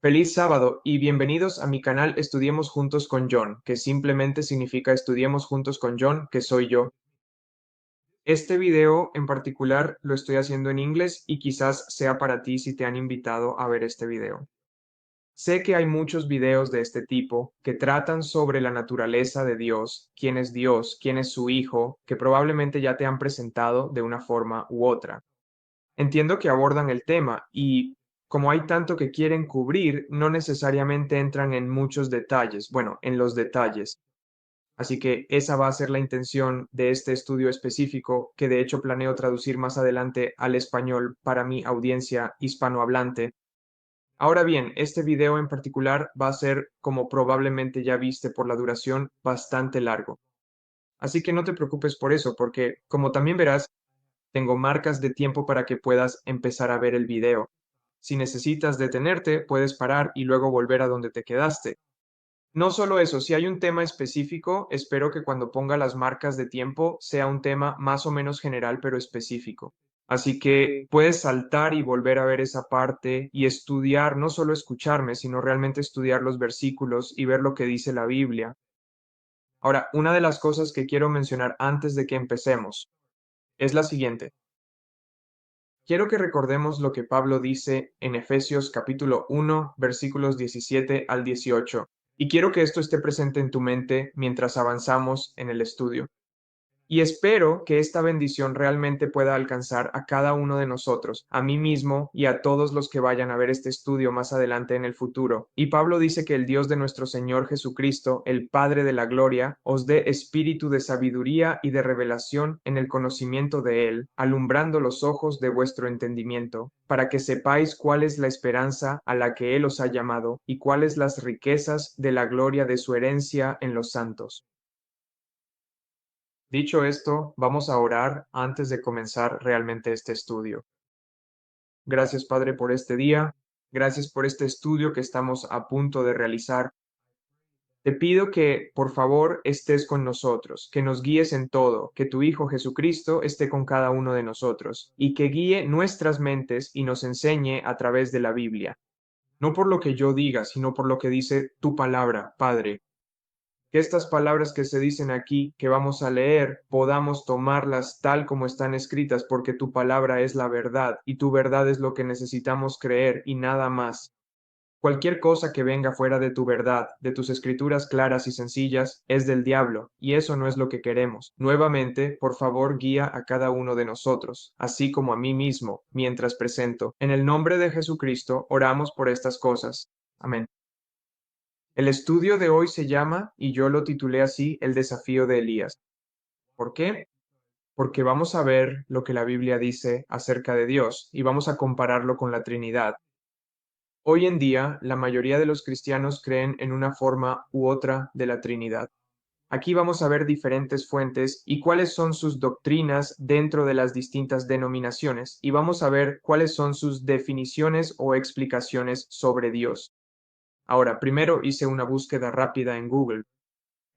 Feliz sábado y bienvenidos a mi canal Estudiemos Juntos con John, que simplemente significa Estudiemos Juntos con John, que soy yo. Este video en particular lo estoy haciendo en inglés y quizás sea para ti si te han invitado a ver este video. Sé que hay muchos videos de este tipo que tratan sobre la naturaleza de Dios, quién es su hijo, que probablemente ya te han presentado de una forma u otra. Entiendo que abordan el tema y como hay tanto que quieren cubrir, no necesariamente entran en muchos detalles, bueno, en los detalles. Así que esa va a ser la intención de este estudio específico, que de hecho planeo traducir más adelante al español para mi audiencia hispanohablante. Ahora bien, este video en particular va a ser, como probablemente ya viste por la duración, bastante largo. Así que no te preocupes por eso, porque como también verás, tengo marcas de tiempo para que puedas empezar a ver el video. Si necesitas detenerte, puedes parar y luego volver a donde te quedaste. No solo eso, si hay un tema específico, espero que cuando ponga las marcas de tiempo sea un tema más o menos general pero específico. Así que puedes saltar y volver a ver esa parte y estudiar, no solo escucharme, sino realmente estudiar los versículos y ver lo que dice la Biblia. Ahora, una de las cosas que quiero mencionar antes de que empecemos es la siguiente. Quiero que recordemos lo que Pablo dice en Efesios capítulo 1, versículos 17 al 18, y quiero que esto esté presente en tu mente mientras avanzamos en el estudio. Y espero que esta bendición realmente pueda alcanzar a cada uno de nosotros, a mí mismo y a todos los que vayan a ver este estudio más adelante en el futuro. Y Pablo dice que el Dios de nuestro Señor Jesucristo, el Padre de la Gloria, os dé espíritu de sabiduría y de revelación en el conocimiento de Él, alumbrando los ojos de vuestro entendimiento, para que sepáis cuál es la esperanza a la que Él os ha llamado y cuáles las riquezas de la gloria de su herencia en los santos. Dicho esto, vamos a orar antes de comenzar realmente este estudio. Gracias, Padre, por este día. Gracias por este estudio que estamos a punto de realizar. Te pido que, por favor, estés con nosotros, que nos guíes en todo, que tu Hijo Jesucristo esté con cada uno de nosotros y que guíe nuestras mentes y nos enseñe a través de la Biblia. No por lo que yo diga, sino por lo que dice tu palabra, Padre. Que estas palabras que se dicen aquí, que vamos a leer, podamos tomarlas tal como están escritas, porque tu palabra es la verdad y tu verdad es lo que necesitamos creer y nada más. Cualquier cosa que venga fuera de tu verdad, de tus escrituras claras y sencillas, es del diablo, y eso no es lo que queremos. Nuevamente, por favor, guía a cada uno de nosotros, así como a mí mismo, mientras presento. En el nombre de Jesucristo, oramos por estas cosas. Amén. El estudio de hoy se llama, y yo lo titulé así, El desafío de Elías. ¿Por qué? Porque vamos a ver lo que la Biblia dice acerca de Dios y vamos a compararlo con la Trinidad. Hoy en día, la mayoría de los cristianos creen en una forma u otra de la Trinidad. Aquí vamos a ver diferentes fuentes y cuáles son sus doctrinas dentro de las distintas denominaciones y vamos a ver cuáles son sus definiciones o explicaciones sobre Dios. Ahora, primero hice una búsqueda rápida en Google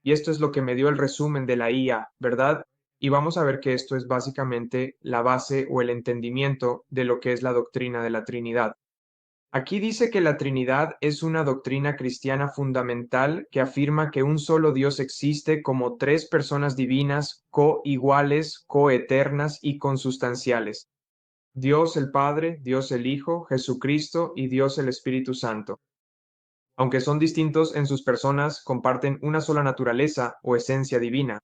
y esto es lo que me dio el resumen de la IA, ¿verdad? Y vamos a ver que esto es básicamente la base o el entendimiento de lo que es la doctrina de la Trinidad. Aquí dice que la Trinidad es una doctrina cristiana fundamental que afirma que un solo Dios existe como tres personas divinas, coiguales, coeternas y consustanciales. Dios el Padre, Dios el Hijo, Jesucristo y Dios el Espíritu Santo. Aunque son distintos en sus personas, comparten una sola naturaleza o esencia divina,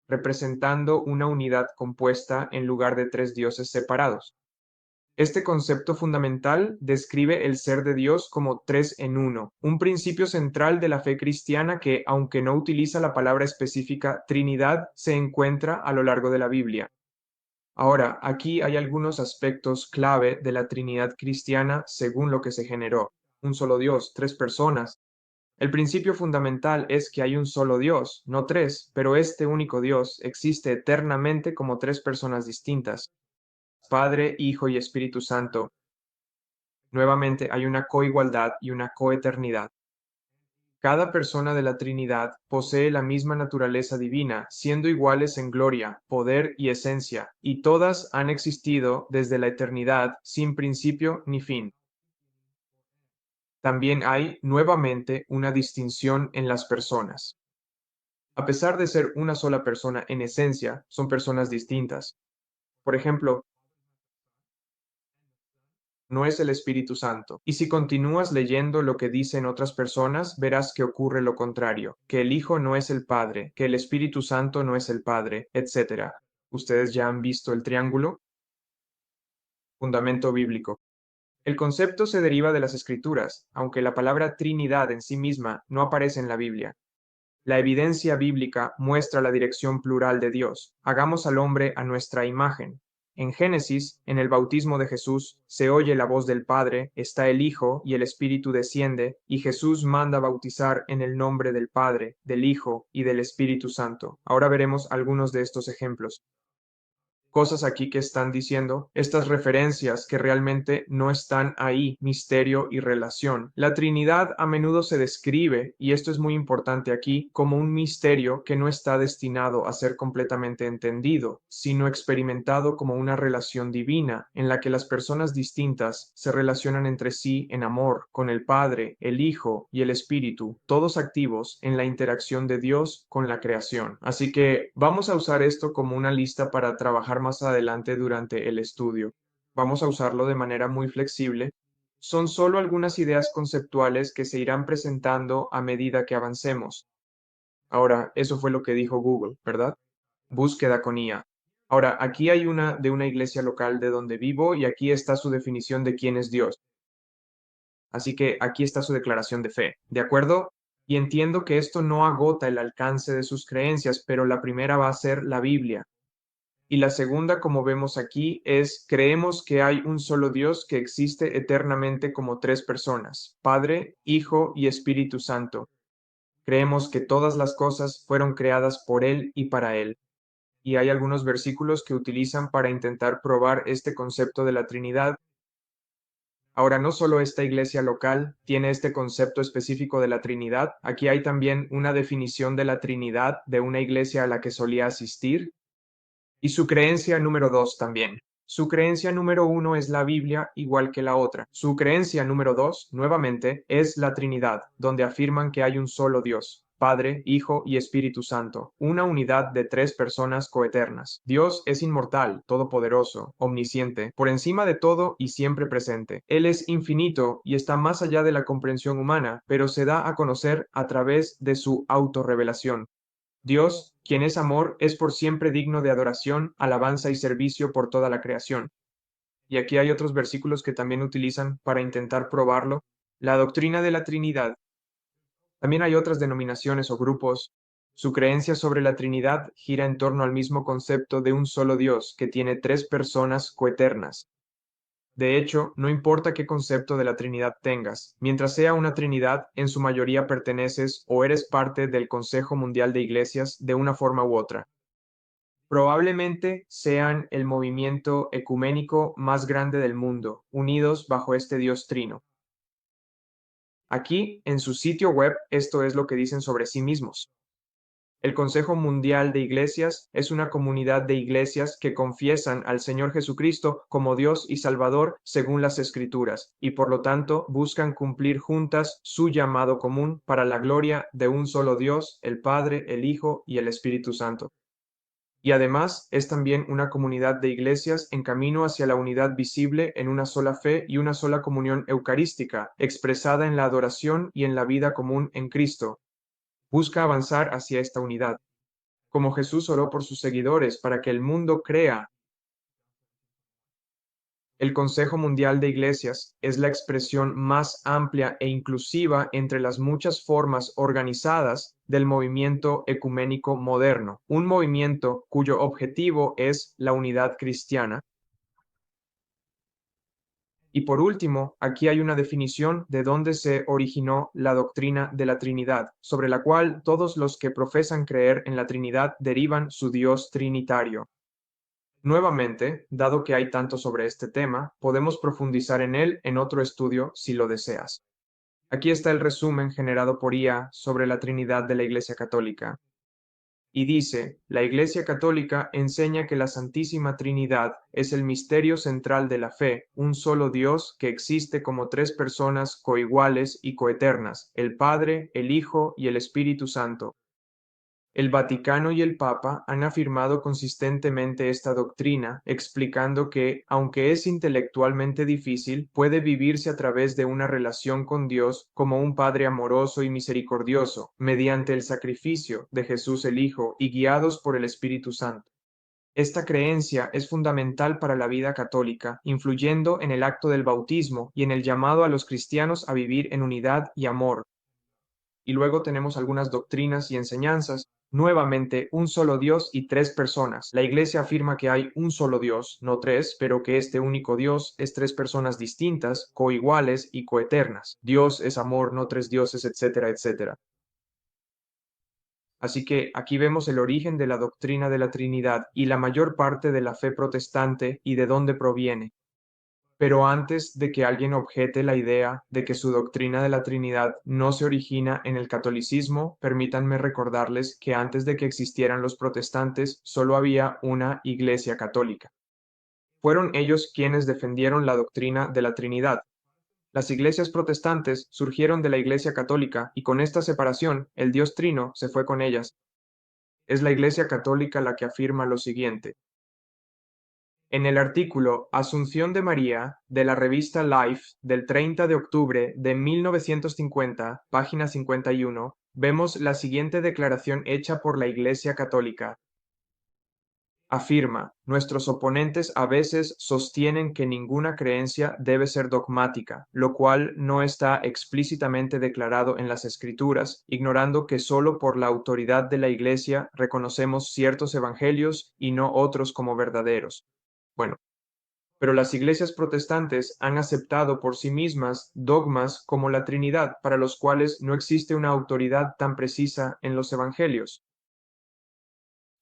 representando una unidad compuesta en lugar de tres dioses separados. Este concepto fundamental describe el ser de Dios como tres en uno, un principio central de la fe cristiana que, aunque no utiliza la palabra específica Trinidad, se encuentra a lo largo de la Biblia. Ahora, aquí hay algunos aspectos clave de la Trinidad cristiana según lo que se generó. Un solo Dios, tres personas. El principio fundamental es que hay un solo Dios, no tres, pero este único Dios existe eternamente como tres personas distintas, Padre, Hijo y Espíritu Santo. Nuevamente hay una coigualdad y una coeternidad. Cada persona de la Trinidad posee la misma naturaleza divina, siendo iguales en gloria, poder y esencia, y todas han existido desde la eternidad sin principio ni fin. También hay, nuevamente, una distinción en las personas. A pesar de ser una sola persona en esencia, son personas distintas. Por ejemplo, no es el Espíritu Santo. Y si continúas leyendo lo que dicen otras personas, verás que ocurre lo contrario, que el Hijo no es el Padre, que el Espíritu Santo no es el Padre, etc. ¿Ustedes ya han visto el triángulo? Fundamento bíblico. El concepto se deriva de las Escrituras, aunque la palabra Trinidad en sí misma no aparece en la Biblia. La evidencia bíblica muestra la dirección plural de Dios. Hagamos al hombre a nuestra imagen. En Génesis, en el bautismo de Jesús, se oye la voz del Padre, está el Hijo y el Espíritu desciende, y Jesús manda bautizar en el nombre del Padre, del Hijo y del Espíritu Santo. Ahora veremos algunos de estos ejemplos. Cosas aquí que están diciendo, estas referencias que realmente no están ahí, misterio y relación. La Trinidad a menudo se describe, y esto es muy importante aquí, como un misterio que no está destinado a ser completamente entendido, sino experimentado como una relación divina, en la que las personas distintas se relacionan entre sí en amor, con el Padre, el Hijo y el Espíritu, todos activos en la interacción de Dios con la creación. Así que vamos a usar esto como una lista para trabajar más adelante durante el estudio. Vamos a usarlo de manera muy flexible. Son solo algunas ideas conceptuales que se irán presentando a medida que avancemos. Ahora, eso fue lo que dijo Google, ¿verdad? Búsqueda con IA. Ahora, aquí hay una de una iglesia local de donde vivo y aquí está su definición de quién es Dios. Así que aquí está su declaración de fe, ¿de acuerdo? Y entiendo que esto no agota el alcance de sus creencias, pero la primera va a ser la Biblia. Y la segunda, como vemos aquí, es creemos que hay un solo Dios que existe eternamente como tres personas, Padre, Hijo y Espíritu Santo. Creemos que todas las cosas fueron creadas por Él y para Él. Y hay algunos versículos que utilizan para intentar probar este concepto de la Trinidad. Ahora, no solo esta iglesia local tiene este concepto específico de la Trinidad, aquí hay también una definición de la Trinidad de una iglesia a la que solía asistir, y su creencia número dos también. Su creencia número uno es la Biblia, igual que la otra. Su creencia número dos, nuevamente, es la Trinidad, donde afirman que hay un solo Dios, Padre, Hijo y Espíritu Santo, una unidad de tres personas coeternas. Dios es inmortal, todopoderoso, omnisciente, por encima de todo y siempre presente. Él es infinito y está más allá de la comprensión humana, pero se da a conocer a través de su autorrevelación. Dios, quien es amor, es por siempre digno de adoración, alabanza y servicio por toda la creación. Y aquí hay otros versículos que también utilizan para intentar probarlo. La doctrina de la Trinidad. También hay otras denominaciones o grupos. Su creencia sobre la Trinidad gira en torno al mismo concepto de un solo Dios que tiene tres personas coeternas. De hecho, no importa qué concepto de la Trinidad tengas, mientras sea una Trinidad, en su mayoría perteneces o eres parte del Consejo Mundial de Iglesias de una forma u otra. Probablemente sean el movimiento ecuménico más grande del mundo, unidos bajo este Dios trino. Aquí, en su sitio web, esto es lo que dicen sobre sí mismos. El Consejo Mundial de Iglesias es una comunidad de iglesias que confiesan al Señor Jesucristo como Dios y Salvador según las Escrituras, y por lo tanto buscan cumplir juntas su llamado común para la gloria de un solo Dios, el Padre, el Hijo y el Espíritu Santo. Y además es también una comunidad de iglesias en camino hacia la unidad visible en una sola fe y una sola comunión eucarística, expresada en la adoración y en la vida común en Cristo. Busca avanzar hacia esta unidad, como Jesús oró por sus seguidores para que el mundo crea. El Consejo Mundial de Iglesias es la expresión más amplia e inclusiva entre las muchas formas organizadas del movimiento ecuménico moderno, un movimiento cuyo objetivo es la unidad cristiana. Y por último, aquí hay una definición de dónde se originó la doctrina de la Trinidad, sobre la cual todos los que profesan creer en la Trinidad derivan su Dios trinitario. Nuevamente, dado que hay tanto sobre este tema, podemos profundizar en él en otro estudio si lo deseas. Aquí está el resumen generado por IA sobre la Trinidad de la Iglesia Católica. Y dice, la Iglesia Católica enseña que la Santísima Trinidad es el misterio central de la fe, un solo Dios que existe como tres personas coiguales y coeternas, el Padre, el Hijo y el Espíritu Santo. El Vaticano y el Papa han afirmado consistentemente esta doctrina, explicando que, aunque es intelectualmente difícil, puede vivirse a través de una relación con Dios como un Padre amoroso y misericordioso, mediante el sacrificio de Jesús el Hijo y guiados por el Espíritu Santo. Esta creencia es fundamental para la vida católica, influyendo en el acto del bautismo y en el llamado a los cristianos a vivir en unidad y amor. Y luego tenemos algunas doctrinas y enseñanzas. Nuevamente, un solo Dios y tres personas. La Iglesia afirma que hay un solo Dios, no tres, pero que este único Dios es tres personas distintas, coiguales y coeternas. Dios es amor, no tres dioses, etcétera, etcétera. Así que aquí vemos el origen de la doctrina de la Trinidad y la mayor parte de la fe protestante y de dónde proviene. Pero antes de que alguien objete la idea de que su doctrina de la Trinidad no se origina en el catolicismo, permítanme recordarles que antes de que existieran los protestantes, solo había una Iglesia católica. Fueron ellos quienes defendieron la doctrina de la Trinidad. Las iglesias protestantes surgieron de la Iglesia católica y con esta separación, el Dios Trino se fue con ellas. Es la Iglesia católica la que afirma lo siguiente. En el artículo Asunción de María de la revista Life del 30 de octubre de 1950, página 51, vemos la siguiente declaración hecha por la Iglesia Católica. Afirma, nuestros oponentes a veces sostienen que ninguna creencia debe ser dogmática, lo cual no está explícitamente declarado en las Escrituras, ignorando que solo por la autoridad de la Iglesia reconocemos ciertos evangelios y no otros como verdaderos. Bueno, pero las iglesias protestantes han aceptado por sí mismas dogmas como la Trinidad, para los cuales no existe una autoridad tan precisa en los evangelios.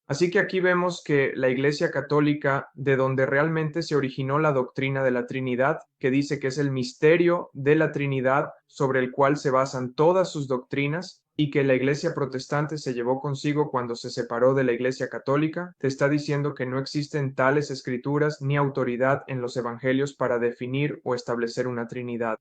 Así que aquí vemos que la Iglesia Católica, de donde realmente se originó la doctrina de la Trinidad, que dice que es el misterio de la Trinidad sobre el cual se basan todas sus doctrinas, y que la Iglesia Protestante se llevó consigo cuando se separó de la Iglesia Católica, te está diciendo que no existen tales escrituras ni autoridad en los Evangelios para definir o establecer una Trinidad.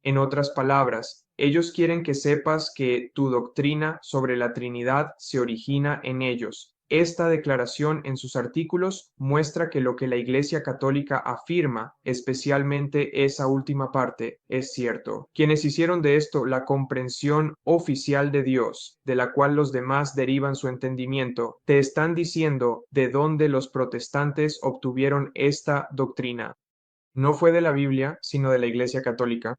En otras palabras, ellos quieren que sepas que tu doctrina sobre la Trinidad se origina en ellos. Esta declaración en sus artículos muestra que lo que la Iglesia Católica afirma, especialmente esa última parte, es cierto. Quienes hicieron de esto la comprensión oficial de Dios, de la cual los demás derivan su entendimiento, te están diciendo de dónde los protestantes obtuvieron esta doctrina. No fue de la Biblia, sino de la Iglesia Católica.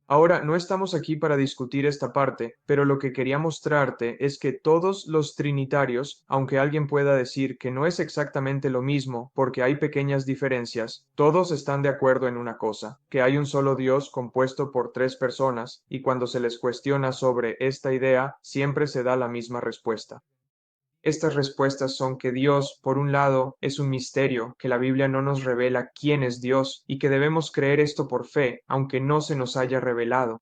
Ahora, no estamos aquí para discutir esta parte, pero lo que quería mostrarte es que todos los trinitarios, aunque alguien pueda decir que no es exactamente lo mismo porque hay pequeñas diferencias, todos están de acuerdo en una cosa, que hay un solo Dios compuesto por tres personas, y cuando se les cuestiona sobre esta idea, siempre se da la misma respuesta. Estas respuestas son que Dios, por un lado, es un misterio, que la Biblia no nos revela quién es Dios y que debemos creer esto por fe, aunque no se nos haya revelado.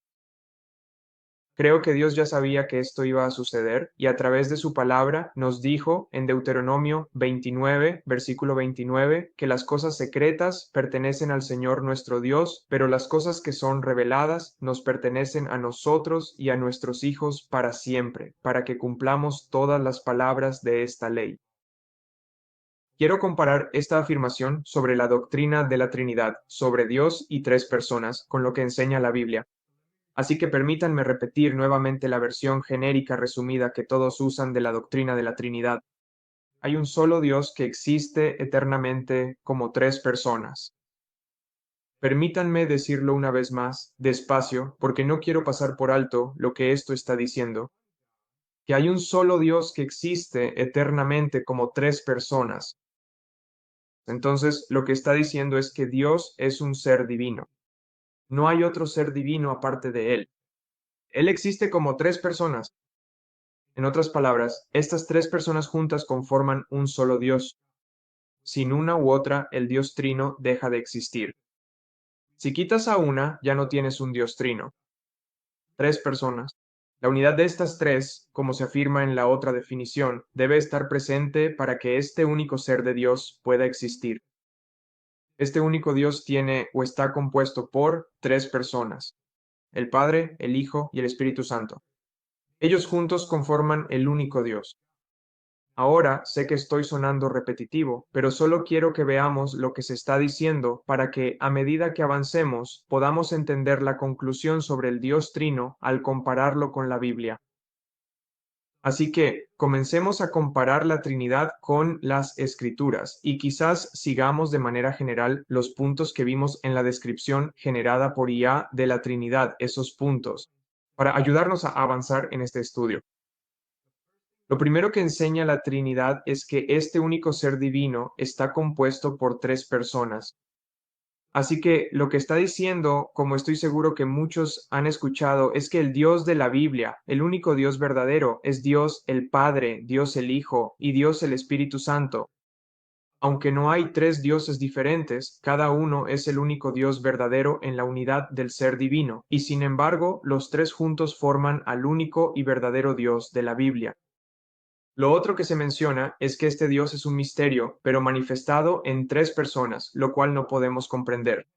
Creo que Dios ya sabía que esto iba a suceder y a través de su palabra nos dijo en Deuteronomio 29, versículo 29, que las cosas secretas pertenecen al Señor nuestro Dios, pero las cosas que son reveladas nos pertenecen a nosotros y a nuestros hijos para siempre, para que cumplamos todas las palabras de esta ley. Quiero comparar esta afirmación sobre la doctrina de la Trinidad, sobre Dios y tres personas, con lo que enseña la Biblia. Así que permítanme repetir nuevamente la versión genérica resumida que todos usan de la doctrina de la Trinidad. Hay un solo Dios que existe eternamente como tres personas. Permítanme decirlo una vez más, despacio, porque no quiero pasar por alto lo que esto está diciendo. Que hay un solo Dios que existe eternamente como tres personas. Entonces, lo que está diciendo es que Dios es un ser divino. No hay otro ser divino aparte de Él. Él existe como tres personas. En otras palabras, estas tres personas juntas conforman un solo Dios. Sin una u otra, el Dios trino deja de existir. Si quitas a una, ya no tienes un Dios trino. Tres personas. La unidad de estas tres, como se afirma en la otra definición, debe estar presente para que este único ser de Dios pueda existir. Este único Dios tiene o está compuesto por tres personas: el Padre, el Hijo y el Espíritu Santo. Ellos juntos conforman el único Dios. Ahora sé que estoy sonando repetitivo, pero solo quiero que veamos lo que se está diciendo para que, a medida que avancemos, podamos entender la conclusión sobre el Dios Trino al compararlo con la Biblia. Así que comencemos a comparar la Trinidad con las Escrituras y quizás sigamos de manera general los puntos que vimos en la descripción generada por IA de la Trinidad, esos puntos, para ayudarnos a avanzar en este estudio. Lo primero que enseña la Trinidad es que este único ser divino está compuesto por tres personas. Así que lo que está diciendo, como estoy seguro que muchos han escuchado, es que el Dios de la Biblia, el único Dios verdadero, es Dios el Padre, Dios el Hijo y Dios el Espíritu Santo. Aunque no hay tres dioses diferentes, cada uno es el único Dios verdadero en la unidad del ser divino, y sin embargo, los tres juntos forman al único y verdadero Dios de la Biblia. Lo otro que se menciona es que este Dios es un misterio, pero manifestado en tres personas, lo cual no podemos comprender.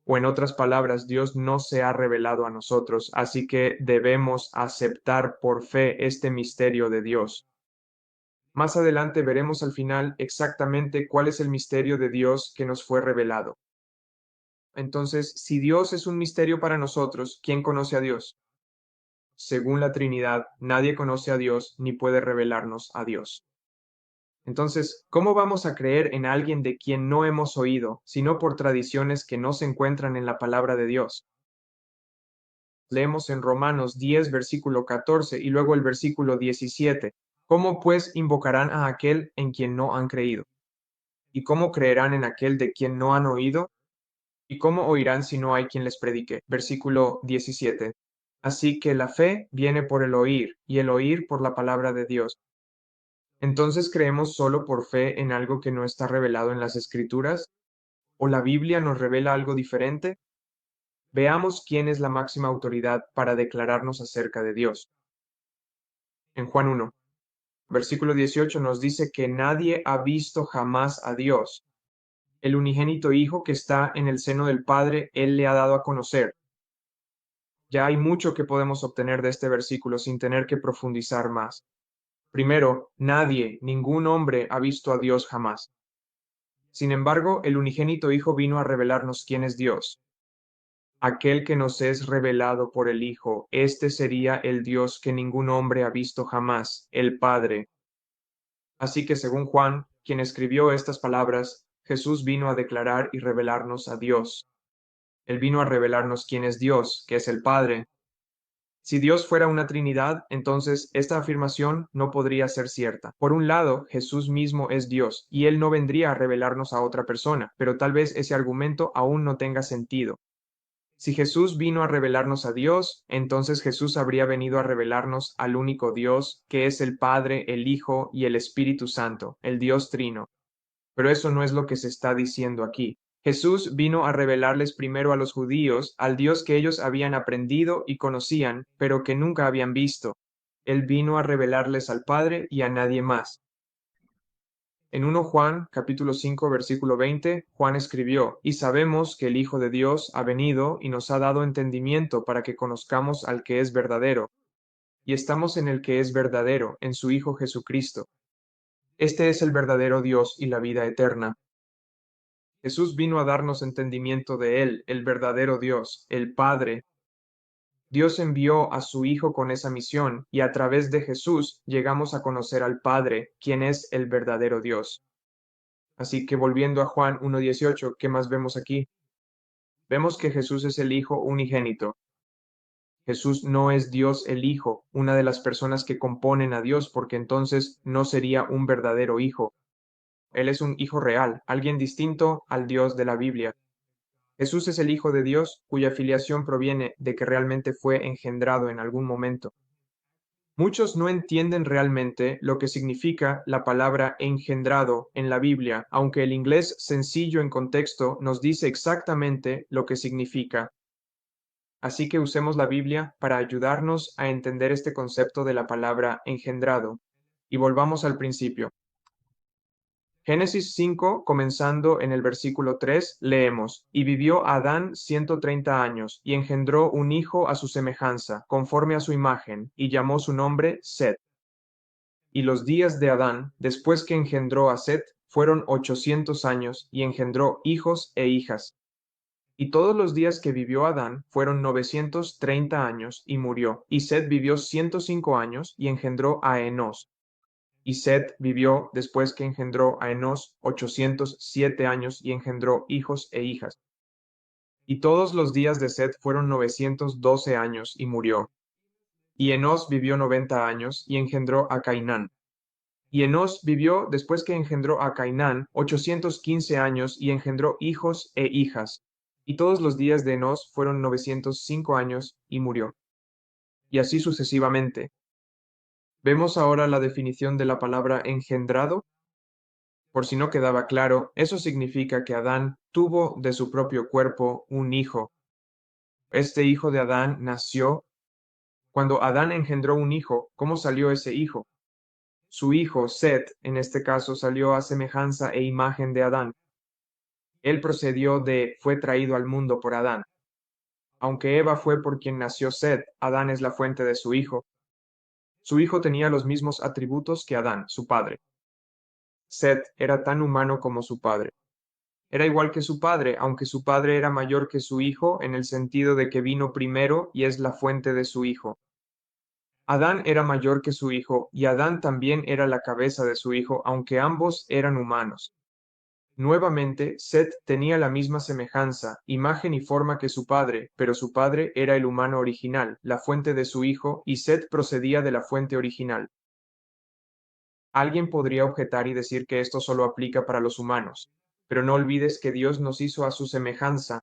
O en otras palabras, Dios no se ha revelado a nosotros, así que debemos aceptar por fe este misterio de Dios. Más adelante veremos al final exactamente cuál es el misterio de Dios que nos fue revelado. Entonces, si Dios es un misterio para nosotros, ¿quién conoce a Dios? Según la Trinidad, nadie conoce a Dios ni puede revelarnos a Dios. Entonces, ¿cómo vamos a creer en alguien de quien no hemos oído, sino por tradiciones que no se encuentran en la palabra de Dios? Leemos en Romanos 10, versículo 14 y luego el versículo 17. ¿Cómo pues invocarán a aquel en quien no han creído? ¿Y cómo creerán en aquel de quien no han oído? ¿Y cómo oirán si no hay quien les predique? Versículo 17. Así que la fe viene por el oír, y el oír por la palabra de Dios. Entonces, ¿creemos solo por fe en algo que no está revelado en las Escrituras? ¿O la Biblia nos revela algo diferente? Veamos quién es la máxima autoridad para declararnos acerca de Dios. En Juan 1, versículo 18 nos dice que nadie ha visto jamás a Dios. El unigénito Hijo que está en el seno del Padre, Él le ha dado a conocer. Ya hay mucho que podemos obtener de este versículo sin tener que profundizar más. Primero, nadie, ningún hombre ha visto a Dios jamás. Sin embargo, el unigénito Hijo vino a revelarnos quién es Dios. Aquel que nos es revelado por el Hijo, este sería el Dios que ningún hombre ha visto jamás, el Padre. Así que según Juan, quien escribió estas palabras, Jesús vino a declarar y revelarnos a Dios. Él vino a revelarnos quién es Dios, que es el Padre. Si Dios fuera una Trinidad, entonces esta afirmación no podría ser cierta. Por un lado, Jesús mismo es Dios, y Él no vendría a revelarnos a otra persona, pero tal vez ese argumento aún no tenga sentido. Si Jesús vino a revelarnos a Dios, entonces Jesús habría venido a revelarnos al único Dios, que es el Padre, el Hijo y el Espíritu Santo, el Dios Trino. Pero eso no es lo que se está diciendo aquí. Jesús vino a revelarles primero a los judíos al Dios que ellos habían aprendido y conocían, pero que nunca habían visto. Él vino a revelarles al Padre y a nadie más. En 1 Juan capítulo 5 versículo 20, Juan escribió: Y sabemos que el Hijo de Dios ha venido y nos ha dado entendimiento para que conozcamos al que es verdadero. Y estamos en el que es verdadero, en su Hijo Jesucristo. Este es el verdadero Dios y la vida eterna. Jesús vino a darnos entendimiento de Él, el verdadero Dios, el Padre. Dios envió a su Hijo con esa misión y a través de Jesús llegamos a conocer al Padre, quien es el verdadero Dios. Así que volviendo a Juan 1:18, ¿qué más vemos aquí? Vemos que Jesús es el Hijo unigénito. Jesús no es Dios el Hijo, una de las personas que componen a Dios, porque entonces no sería un verdadero Hijo. Él es un Hijo real, alguien distinto al Dios de la Biblia. Jesús es el Hijo de Dios cuya filiación proviene de que realmente fue engendrado en algún momento. Muchos no entienden realmente lo que significa la palabra engendrado en la Biblia, aunque el inglés sencillo en contexto nos dice exactamente lo que significa. Así que usemos la Biblia para ayudarnos a entender este concepto de la palabra engendrado. Y volvamos al principio. Génesis 5, comenzando en el versículo 3, leemos, y vivió Adán 130 años, y engendró un hijo a su semejanza, conforme a su imagen, y llamó su nombre Set. Y los días de Adán, después que engendró a Set, fueron 800 años, y engendró hijos e hijas. Y todos los días que vivió Adán fueron 930 años, y murió. Y Set vivió 105 años, y engendró a Enos. Y Set vivió, después que engendró a Enos, 807 años, y engendró hijos e hijas. Y todos los días de Set fueron 912 años, y murió. Y Enos vivió 90 años, y engendró a Cainán. Y Enos vivió, después que engendró a Cainán, 815 años, y engendró hijos e hijas. Y todos los días de Enos fueron 905 años, y murió. Y así sucesivamente. Vemos ahora la definición de la palabra engendrado. Por si no quedaba claro, eso significa que Adán tuvo de su propio cuerpo un hijo. Este hijo de Adán nació. Cuando Adán engendró un hijo, ¿cómo salió ese hijo? Su hijo, Set, en este caso, salió a semejanza e imagen de Adán. Él fue traído al mundo por Adán. Aunque Eva fue por quien nació Set, Adán es la fuente de su hijo. Su hijo tenía los mismos atributos que Adán, su padre. Set era tan humano como su padre. Era igual que su padre, aunque su padre era mayor que su hijo en el sentido de que vino primero y es la fuente de su hijo. Adán era mayor que su hijo y Adán también era la cabeza de su hijo, aunque ambos eran humanos. Nuevamente, Set tenía la misma semejanza, imagen y forma que su padre, pero su padre era el humano original, la fuente de su hijo, y Set procedía de la fuente original. Alguien podría objetar y decir que esto solo aplica para los humanos, pero no olvides que Dios nos hizo a su semejanza.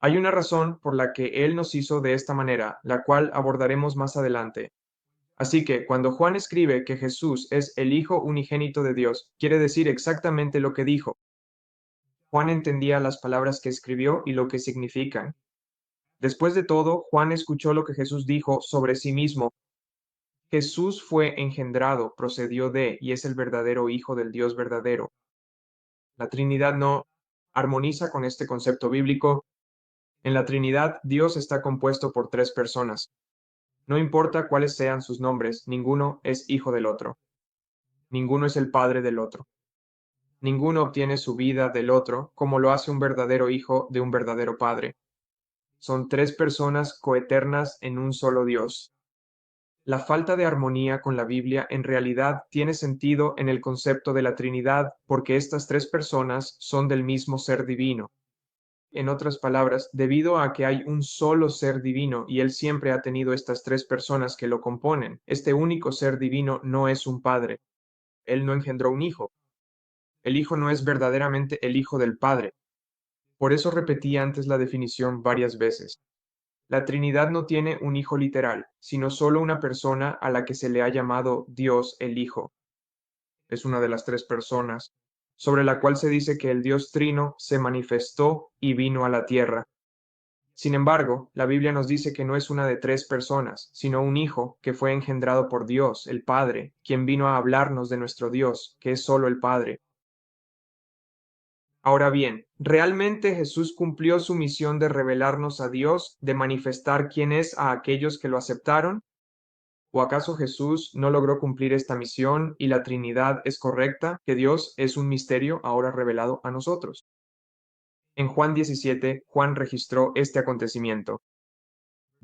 Hay una razón por la que Él nos hizo de esta manera, la cual abordaremos más adelante. Así que cuando Juan escribe que Jesús es el Hijo unigénito de Dios, quiere decir exactamente lo que dijo. Juan entendía las palabras que escribió y lo que significan. Después de todo, Juan escuchó lo que Jesús dijo sobre sí mismo. Jesús fue engendrado, procedió de, y es el verdadero Hijo del Dios verdadero. La Trinidad no armoniza con este concepto bíblico. En la Trinidad, Dios está compuesto por tres personas. No importa cuáles sean sus nombres, ninguno es hijo del otro. Ninguno es el padre del otro. Ninguno obtiene su vida del otro como lo hace un verdadero hijo de un verdadero padre. Son tres personas coeternas en un solo Dios. La falta de armonía con la Biblia en realidad tiene sentido en el concepto de la Trinidad porque estas tres personas son del mismo ser divino. En otras palabras, debido a que hay un solo ser divino y Él siempre ha tenido estas tres personas que lo componen, este único ser divino no es un padre. Él no engendró un hijo. El hijo no es verdaderamente el hijo del padre. Por eso repetí antes la definición varias veces. La Trinidad no tiene un hijo literal, sino solo una persona a la que se le ha llamado Dios el Hijo. Es una de las tres personas, sobre la cual se dice que el Dios Trino se manifestó y vino a la tierra. Sin embargo, la Biblia nos dice que no es una de tres personas, sino un Hijo que fue engendrado por Dios, el Padre, quien vino a hablarnos de nuestro Dios, que es solo el Padre. Ahora bien, ¿realmente Jesús cumplió su misión de revelarnos a Dios, de manifestar quién es a aquellos que lo aceptaron? ¿O acaso Jesús no logró cumplir esta misión y la Trinidad es correcta, que Dios es un misterio ahora revelado a nosotros? En Juan 17, Juan registró este acontecimiento.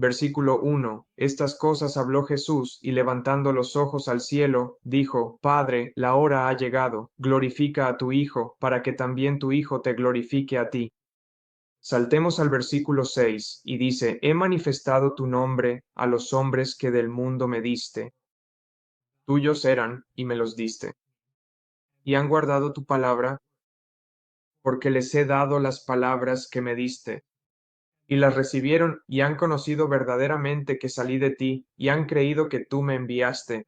Versículo 1. Estas cosas habló Jesús, y levantando los ojos al cielo, dijo, Padre, la hora ha llegado, glorifica a tu Hijo, para que también tu Hijo te glorifique a ti. Saltemos al versículo 6, y dice, He manifestado tu nombre a los hombres que del mundo me diste. Tuyos eran, y me los diste. Y han guardado tu palabra, porque les he dado las palabras que me diste. Y las recibieron y han conocido verdaderamente que salí de ti, y han creído que tú me enviaste.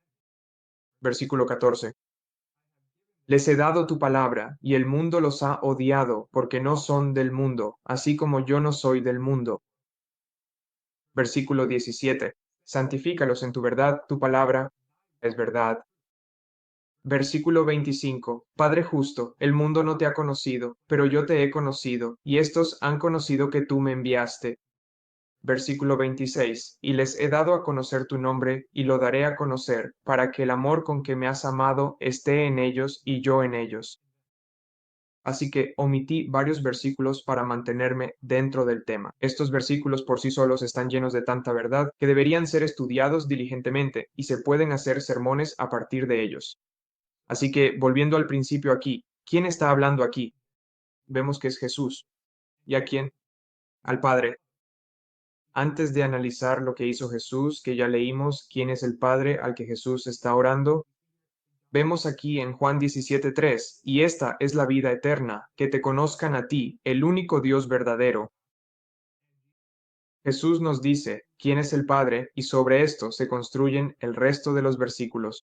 Versículo 14. Les he dado tu palabra, y el mundo los ha odiado, porque no son del mundo, así como yo no soy del mundo. Versículo 17. Santifícalos en tu verdad, tu palabra es verdad. Versículo 25. Padre justo, el mundo no te ha conocido, pero yo te he conocido, y estos han conocido que tú me enviaste. Versículo 26. Y les he dado a conocer tu nombre, y lo daré a conocer, para que el amor con que me has amado esté en ellos y yo en ellos. Así que omití varios versículos para mantenerme dentro del tema. Estos versículos por sí solos están llenos de tanta verdad que deberían ser estudiados diligentemente y se pueden hacer sermones a partir de ellos. Así que volviendo al principio aquí, ¿quién está hablando aquí? Vemos que es Jesús. ¿Y a quién? Al Padre. Antes de analizar lo que hizo Jesús, que ya leímos quién es el Padre al que Jesús está orando, vemos aquí en Juan 17:3, y esta es la vida eterna, que te conozcan a ti, el único Dios verdadero. Jesús nos dice quién es el Padre y sobre esto se construyen el resto de los versículos.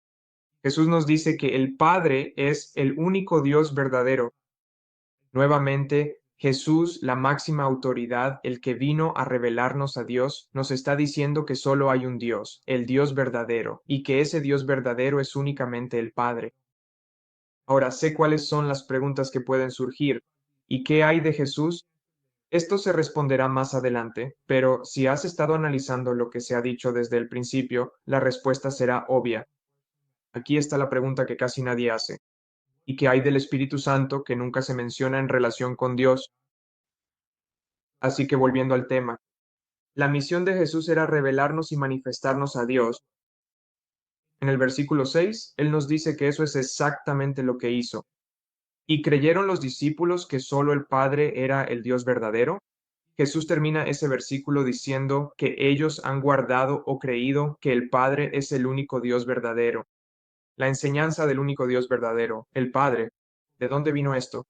Jesús nos dice que el Padre es el único Dios verdadero. Nuevamente, Jesús, la máxima autoridad, el que vino a revelarnos a Dios, nos está diciendo que solo hay un Dios, el Dios verdadero, y que ese Dios verdadero es únicamente el Padre. Ahora sé cuáles son las preguntas que pueden surgir. ¿Y qué hay de Jesús? Esto se responderá más adelante, pero si has estado analizando lo que se ha dicho desde el principio, la respuesta será obvia. Aquí está la pregunta que casi nadie hace. ¿Y qué hay del Espíritu Santo que nunca se menciona en relación con Dios? Así que volviendo al tema, la misión de Jesús era revelarnos y manifestarnos a Dios. En el versículo 6, Él nos dice que eso es exactamente lo que hizo. ¿Y creyeron los discípulos que solo el Padre era el Dios verdadero? Jesús termina ese versículo diciendo que ellos han guardado o creído que el Padre es el único Dios verdadero. La enseñanza del único Dios verdadero, el Padre. ¿De dónde vino esto?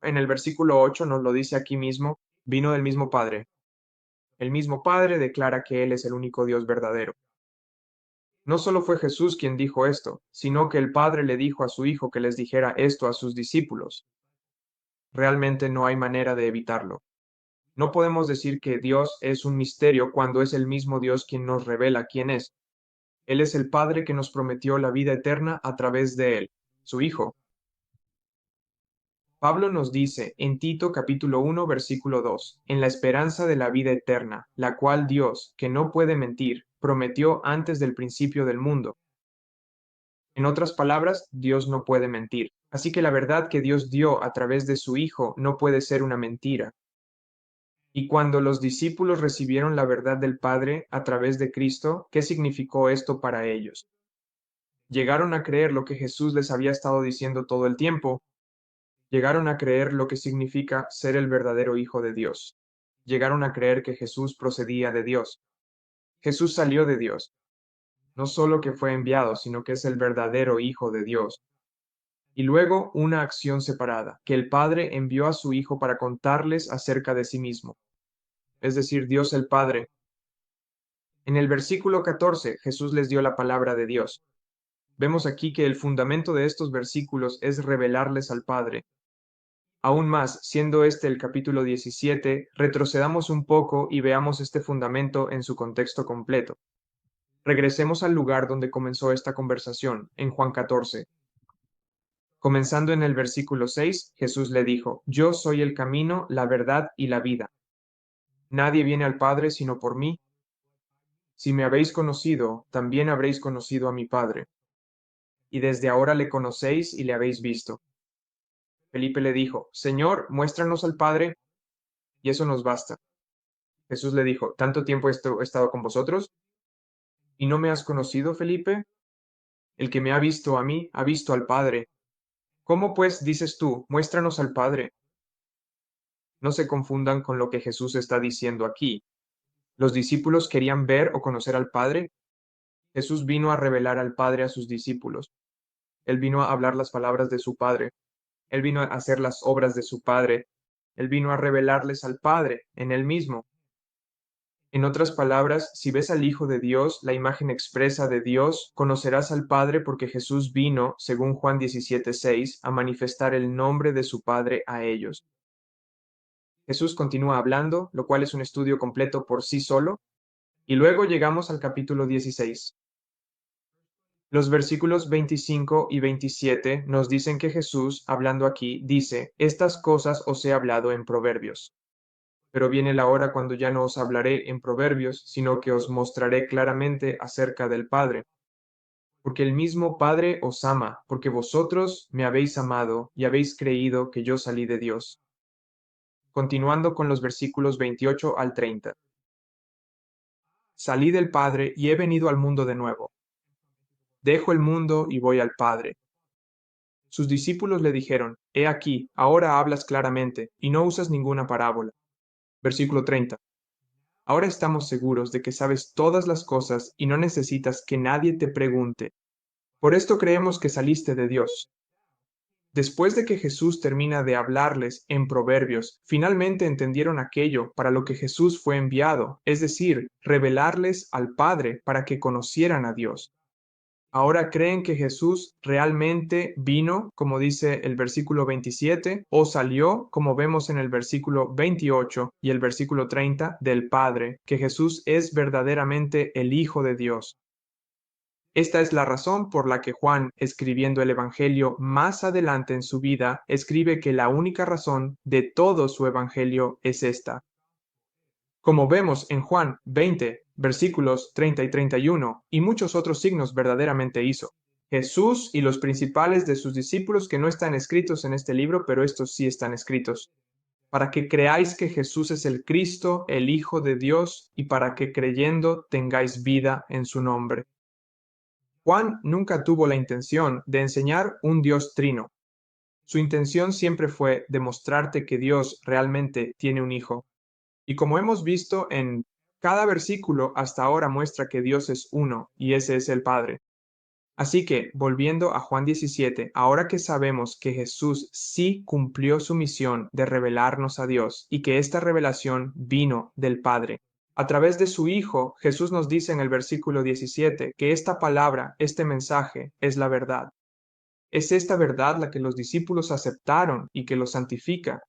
En el versículo 8 nos lo dice aquí mismo, vino del mismo Padre. El mismo Padre declara que Él es el único Dios verdadero. No solo fue Jesús quien dijo esto, sino que el Padre le dijo a su Hijo que les dijera esto a sus discípulos. Realmente no hay manera de evitarlo. No podemos decir que Dios es un misterio cuando es el mismo Dios quien nos revela quién es. Él es el Padre que nos prometió la vida eterna a través de Él, su Hijo. Pablo nos dice en Tito capítulo 1 versículo 2, en la esperanza de la vida eterna, la cual Dios, que no puede mentir, prometió antes del principio del mundo. En otras palabras, Dios no puede mentir. Así que la verdad que Dios dio a través de su Hijo no puede ser una mentira. Y cuando los discípulos recibieron la verdad del Padre a través de Cristo, ¿qué significó esto para ellos? Llegaron a creer lo que Jesús les había estado diciendo todo el tiempo. Llegaron a creer lo que significa ser el verdadero Hijo de Dios. Llegaron a creer que Jesús procedía de Dios. Jesús salió de Dios. No solo que fue enviado, sino que es el verdadero Hijo de Dios. Y luego una acción separada, que el Padre envió a su Hijo para contarles acerca de sí mismo. Es decir, Dios el Padre. En el versículo 14, Jesús les dio la palabra de Dios. Vemos aquí que el fundamento de estos versículos es revelarles al Padre. Aún más, siendo este el capítulo 17, retrocedamos un poco y veamos este fundamento en su contexto completo. Regresemos al lugar donde comenzó esta conversación, en Juan 14. Comenzando en el versículo 6, Jesús le dijo, Yo soy el camino, la verdad y la vida. Nadie viene al Padre sino por mí. Si me habéis conocido, también habréis conocido a mi Padre. Y desde ahora le conocéis y le habéis visto. Felipe le dijo, Señor, muéstranos al Padre, y eso nos basta. Jesús le dijo, ¿tanto tiempo he estado con vosotros? ¿Y no me has conocido, Felipe? El que me ha visto a mí, ha visto al Padre. ¿Cómo pues dices tú, muéstranos al Padre? No se confundan con lo que Jesús está diciendo aquí. ¿Los discípulos querían ver o conocer al Padre? Jesús vino a revelar al Padre a sus discípulos. Él vino a hablar las palabras de su Padre. Él vino a hacer las obras de su Padre. Él vino a revelarles al Padre en él mismo. En otras palabras, si ves al Hijo de Dios, la imagen expresa de Dios, conocerás al Padre porque Jesús vino, según Juan 17:6, a manifestar el nombre de su Padre a ellos. Jesús continúa hablando, lo cual es un estudio completo por sí solo, y luego llegamos al capítulo 16. Los versículos 25 y 27 nos dicen que Jesús, hablando aquí, dice, estas cosas os he hablado en proverbios. Pero viene la hora cuando ya no os hablaré en proverbios, sino que os mostraré claramente acerca del Padre. Porque el mismo Padre os ama, porque vosotros me habéis amado y habéis creído que yo salí de Dios. Continuando con los versículos 28 al 30. Salí del Padre y he venido al mundo de nuevo. Dejo el mundo y voy al Padre. Sus discípulos le dijeron, He aquí, ahora hablas claramente, y no usas ninguna parábola. Versículo 30. Ahora estamos seguros de que sabes todas las cosas y no necesitas que nadie te pregunte. Por esto creemos que saliste de Dios. Después de que Jesús termina de hablarles en proverbios, finalmente entendieron aquello para lo que Jesús fue enviado, es decir, revelarles al Padre para que conocieran a Dios. Ahora creen que Jesús realmente vino, como dice el versículo 27, o salió, como vemos en el versículo 28 y el versículo 30, del Padre, que Jesús es verdaderamente el Hijo de Dios. Esta es la razón por la que Juan, escribiendo el Evangelio más adelante en su vida, escribe que la única razón de todo su Evangelio es esta. Como vemos en Juan 20, versículos 30 y 31, y muchos otros signos verdaderamente hizo. Jesús y los principales de sus discípulos que no están escritos en este libro, pero estos sí están escritos, para que creáis que Jesús es el Cristo, el Hijo de Dios, y para que creyendo tengáis vida en su nombre. Juan nunca tuvo la intención de enseñar un Dios trino. Su intención siempre fue demostrarte que Dios realmente tiene un Hijo. Y como hemos visto en cada versículo hasta ahora muestra que Dios es uno y ese es el Padre. Así que, volviendo a Juan 17, ahora que sabemos que Jesús sí cumplió su misión de revelarnos a Dios y que esta revelación vino del Padre, a través de su Hijo, Jesús nos dice en el versículo 17 que esta palabra, este mensaje, es la verdad. Es esta verdad la que los discípulos aceptaron y que los santifica.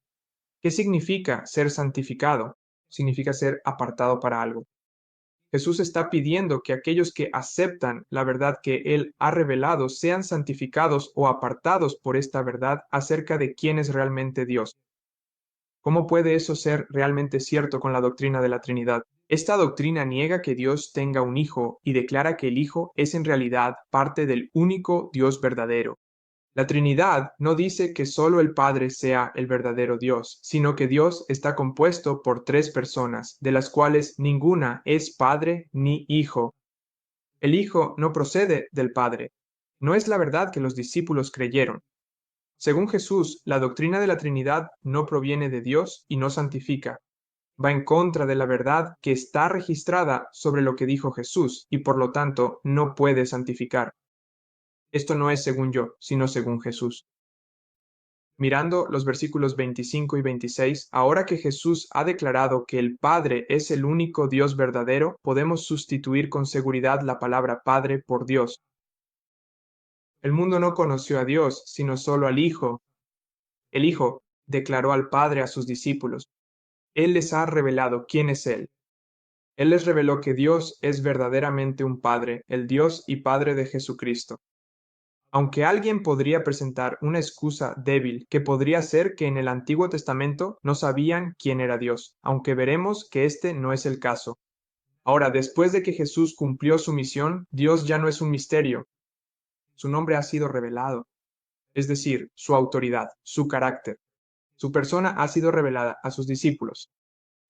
¿Qué significa ser santificado? Significa ser apartado para algo. Jesús está pidiendo que aquellos que aceptan la verdad que Él ha revelado sean santificados o apartados por esta verdad acerca de quién es realmente Dios. ¿Cómo puede eso ser realmente cierto con la doctrina de la Trinidad? Esta doctrina niega que Dios tenga un Hijo y declara que el Hijo es en realidad parte del único Dios verdadero. La Trinidad no dice que solo el Padre sea el verdadero Dios, sino que Dios está compuesto por tres personas, de las cuales ninguna es Padre ni Hijo. El Hijo no procede del Padre. No es la verdad que los discípulos creyeron. Según Jesús, la doctrina de la Trinidad no proviene de Dios y no santifica. Va en contra de la verdad que está registrada sobre lo que dijo Jesús y por lo tanto no puede santificar. Esto no es según yo, sino según Jesús. Mirando los versículos 25 y 26, ahora que Jesús ha declarado que el Padre es el único Dios verdadero, podemos sustituir con seguridad la palabra Padre por Dios. El mundo no conoció a Dios, sino solo al Hijo. El Hijo declaró al Padre a sus discípulos. Él les ha revelado quién es Él. Él les reveló que Dios es verdaderamente un Padre, el Dios y Padre de Jesucristo. Aunque alguien podría presentar una excusa débil, que podría ser que en el Antiguo Testamento no sabían quién era Dios, aunque veremos que este no es el caso. Ahora, después de que Jesús cumplió su misión, Dios ya no es un misterio. Su nombre ha sido revelado, es decir, su autoridad, su carácter. Su persona ha sido revelada a sus discípulos.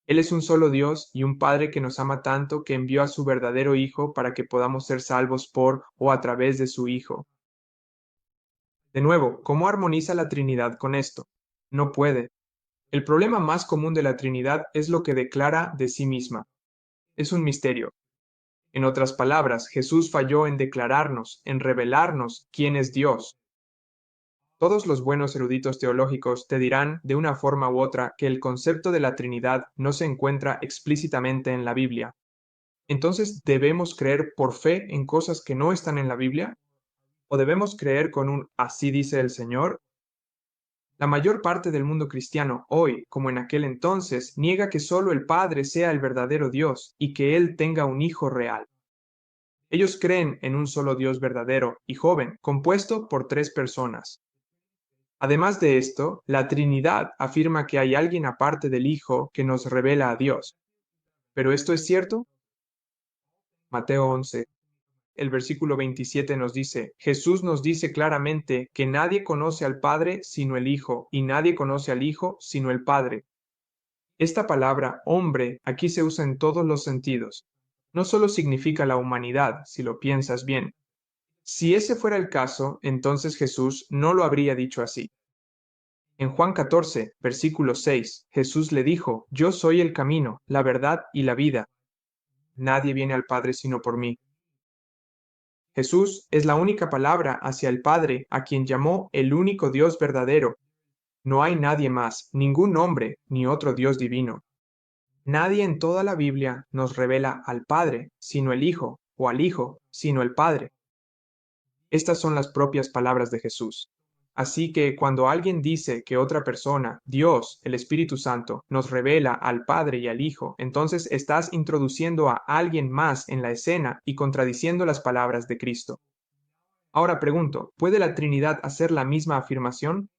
Él es un solo Dios y un Padre que nos ama tanto que envió a su verdadero Hijo para que podamos ser salvos por o a través de su Hijo. De nuevo, ¿cómo armoniza la Trinidad con esto? No puede. El problema más común de la Trinidad es lo que declara de sí misma. Es un misterio. En otras palabras, Jesús falló en declararnos, en revelarnos quién es Dios. Todos los buenos eruditos teológicos te dirán de una forma u otra que el concepto de la Trinidad no se encuentra explícitamente en la Biblia. Entonces, ¿debemos creer por fe en cosas que no están en la Biblia? ¿O debemos creer con un así dice el Señor? La mayor parte del mundo cristiano hoy, como en aquel entonces, niega que solo el Padre sea el verdadero Dios y que Él tenga un Hijo real. Ellos creen en un solo Dios verdadero y joven, compuesto por tres personas. Además de esto, la Trinidad afirma que hay alguien aparte del Hijo que nos revela a Dios. ¿Pero esto es cierto? Mateo 11, el versículo 27 nos dice, Jesús nos dice claramente que nadie conoce al Padre sino el Hijo, y nadie conoce al Hijo sino el Padre. Esta palabra hombre aquí se usa en todos los sentidos. No solo significa la humanidad, si lo piensas bien. Si ese fuera el caso, entonces Jesús no lo habría dicho así. En Juan 14, versículo 6, Jesús le dijo, Yo soy el camino, la verdad y la vida. Nadie viene al Padre sino por mí. Jesús es la única palabra hacia el Padre a quien llamó el único Dios verdadero. No hay nadie más, ningún hombre, ni otro Dios divino. Nadie en toda la Biblia nos revela al Padre, sino el Hijo, o al Hijo, sino el Padre. Estas son las propias palabras de Jesús. Así que cuando alguien dice que otra persona, Dios, el Espíritu Santo, nos revela al Padre y al Hijo, entonces estás introduciendo a alguien más en la escena y contradiciendo las palabras de Cristo. Ahora pregunto, ¿puede la Trinidad hacer la misma afirmación?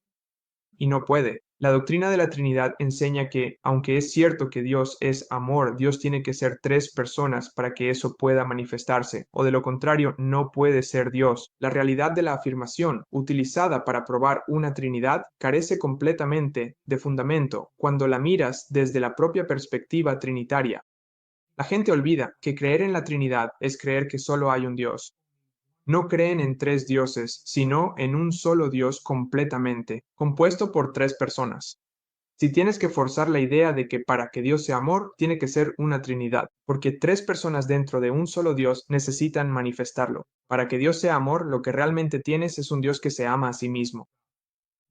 Y no puede. La doctrina de la Trinidad enseña que, aunque es cierto que Dios es amor, Dios tiene que ser tres personas para que eso pueda manifestarse, o de lo contrario, no puede ser Dios. La realidad de la afirmación, utilizada para probar una Trinidad, carece completamente de fundamento cuando la miras desde la propia perspectiva trinitaria. La gente olvida que creer en la Trinidad es creer que solo hay un Dios. No creen en tres dioses, sino en un solo Dios completamente, compuesto por tres personas. Si tienes que forzar la idea de que para que Dios sea amor, tiene que ser una Trinidad, porque tres personas dentro de un solo Dios necesitan manifestarlo. Para que Dios sea amor, lo que realmente tienes es un Dios que se ama a sí mismo.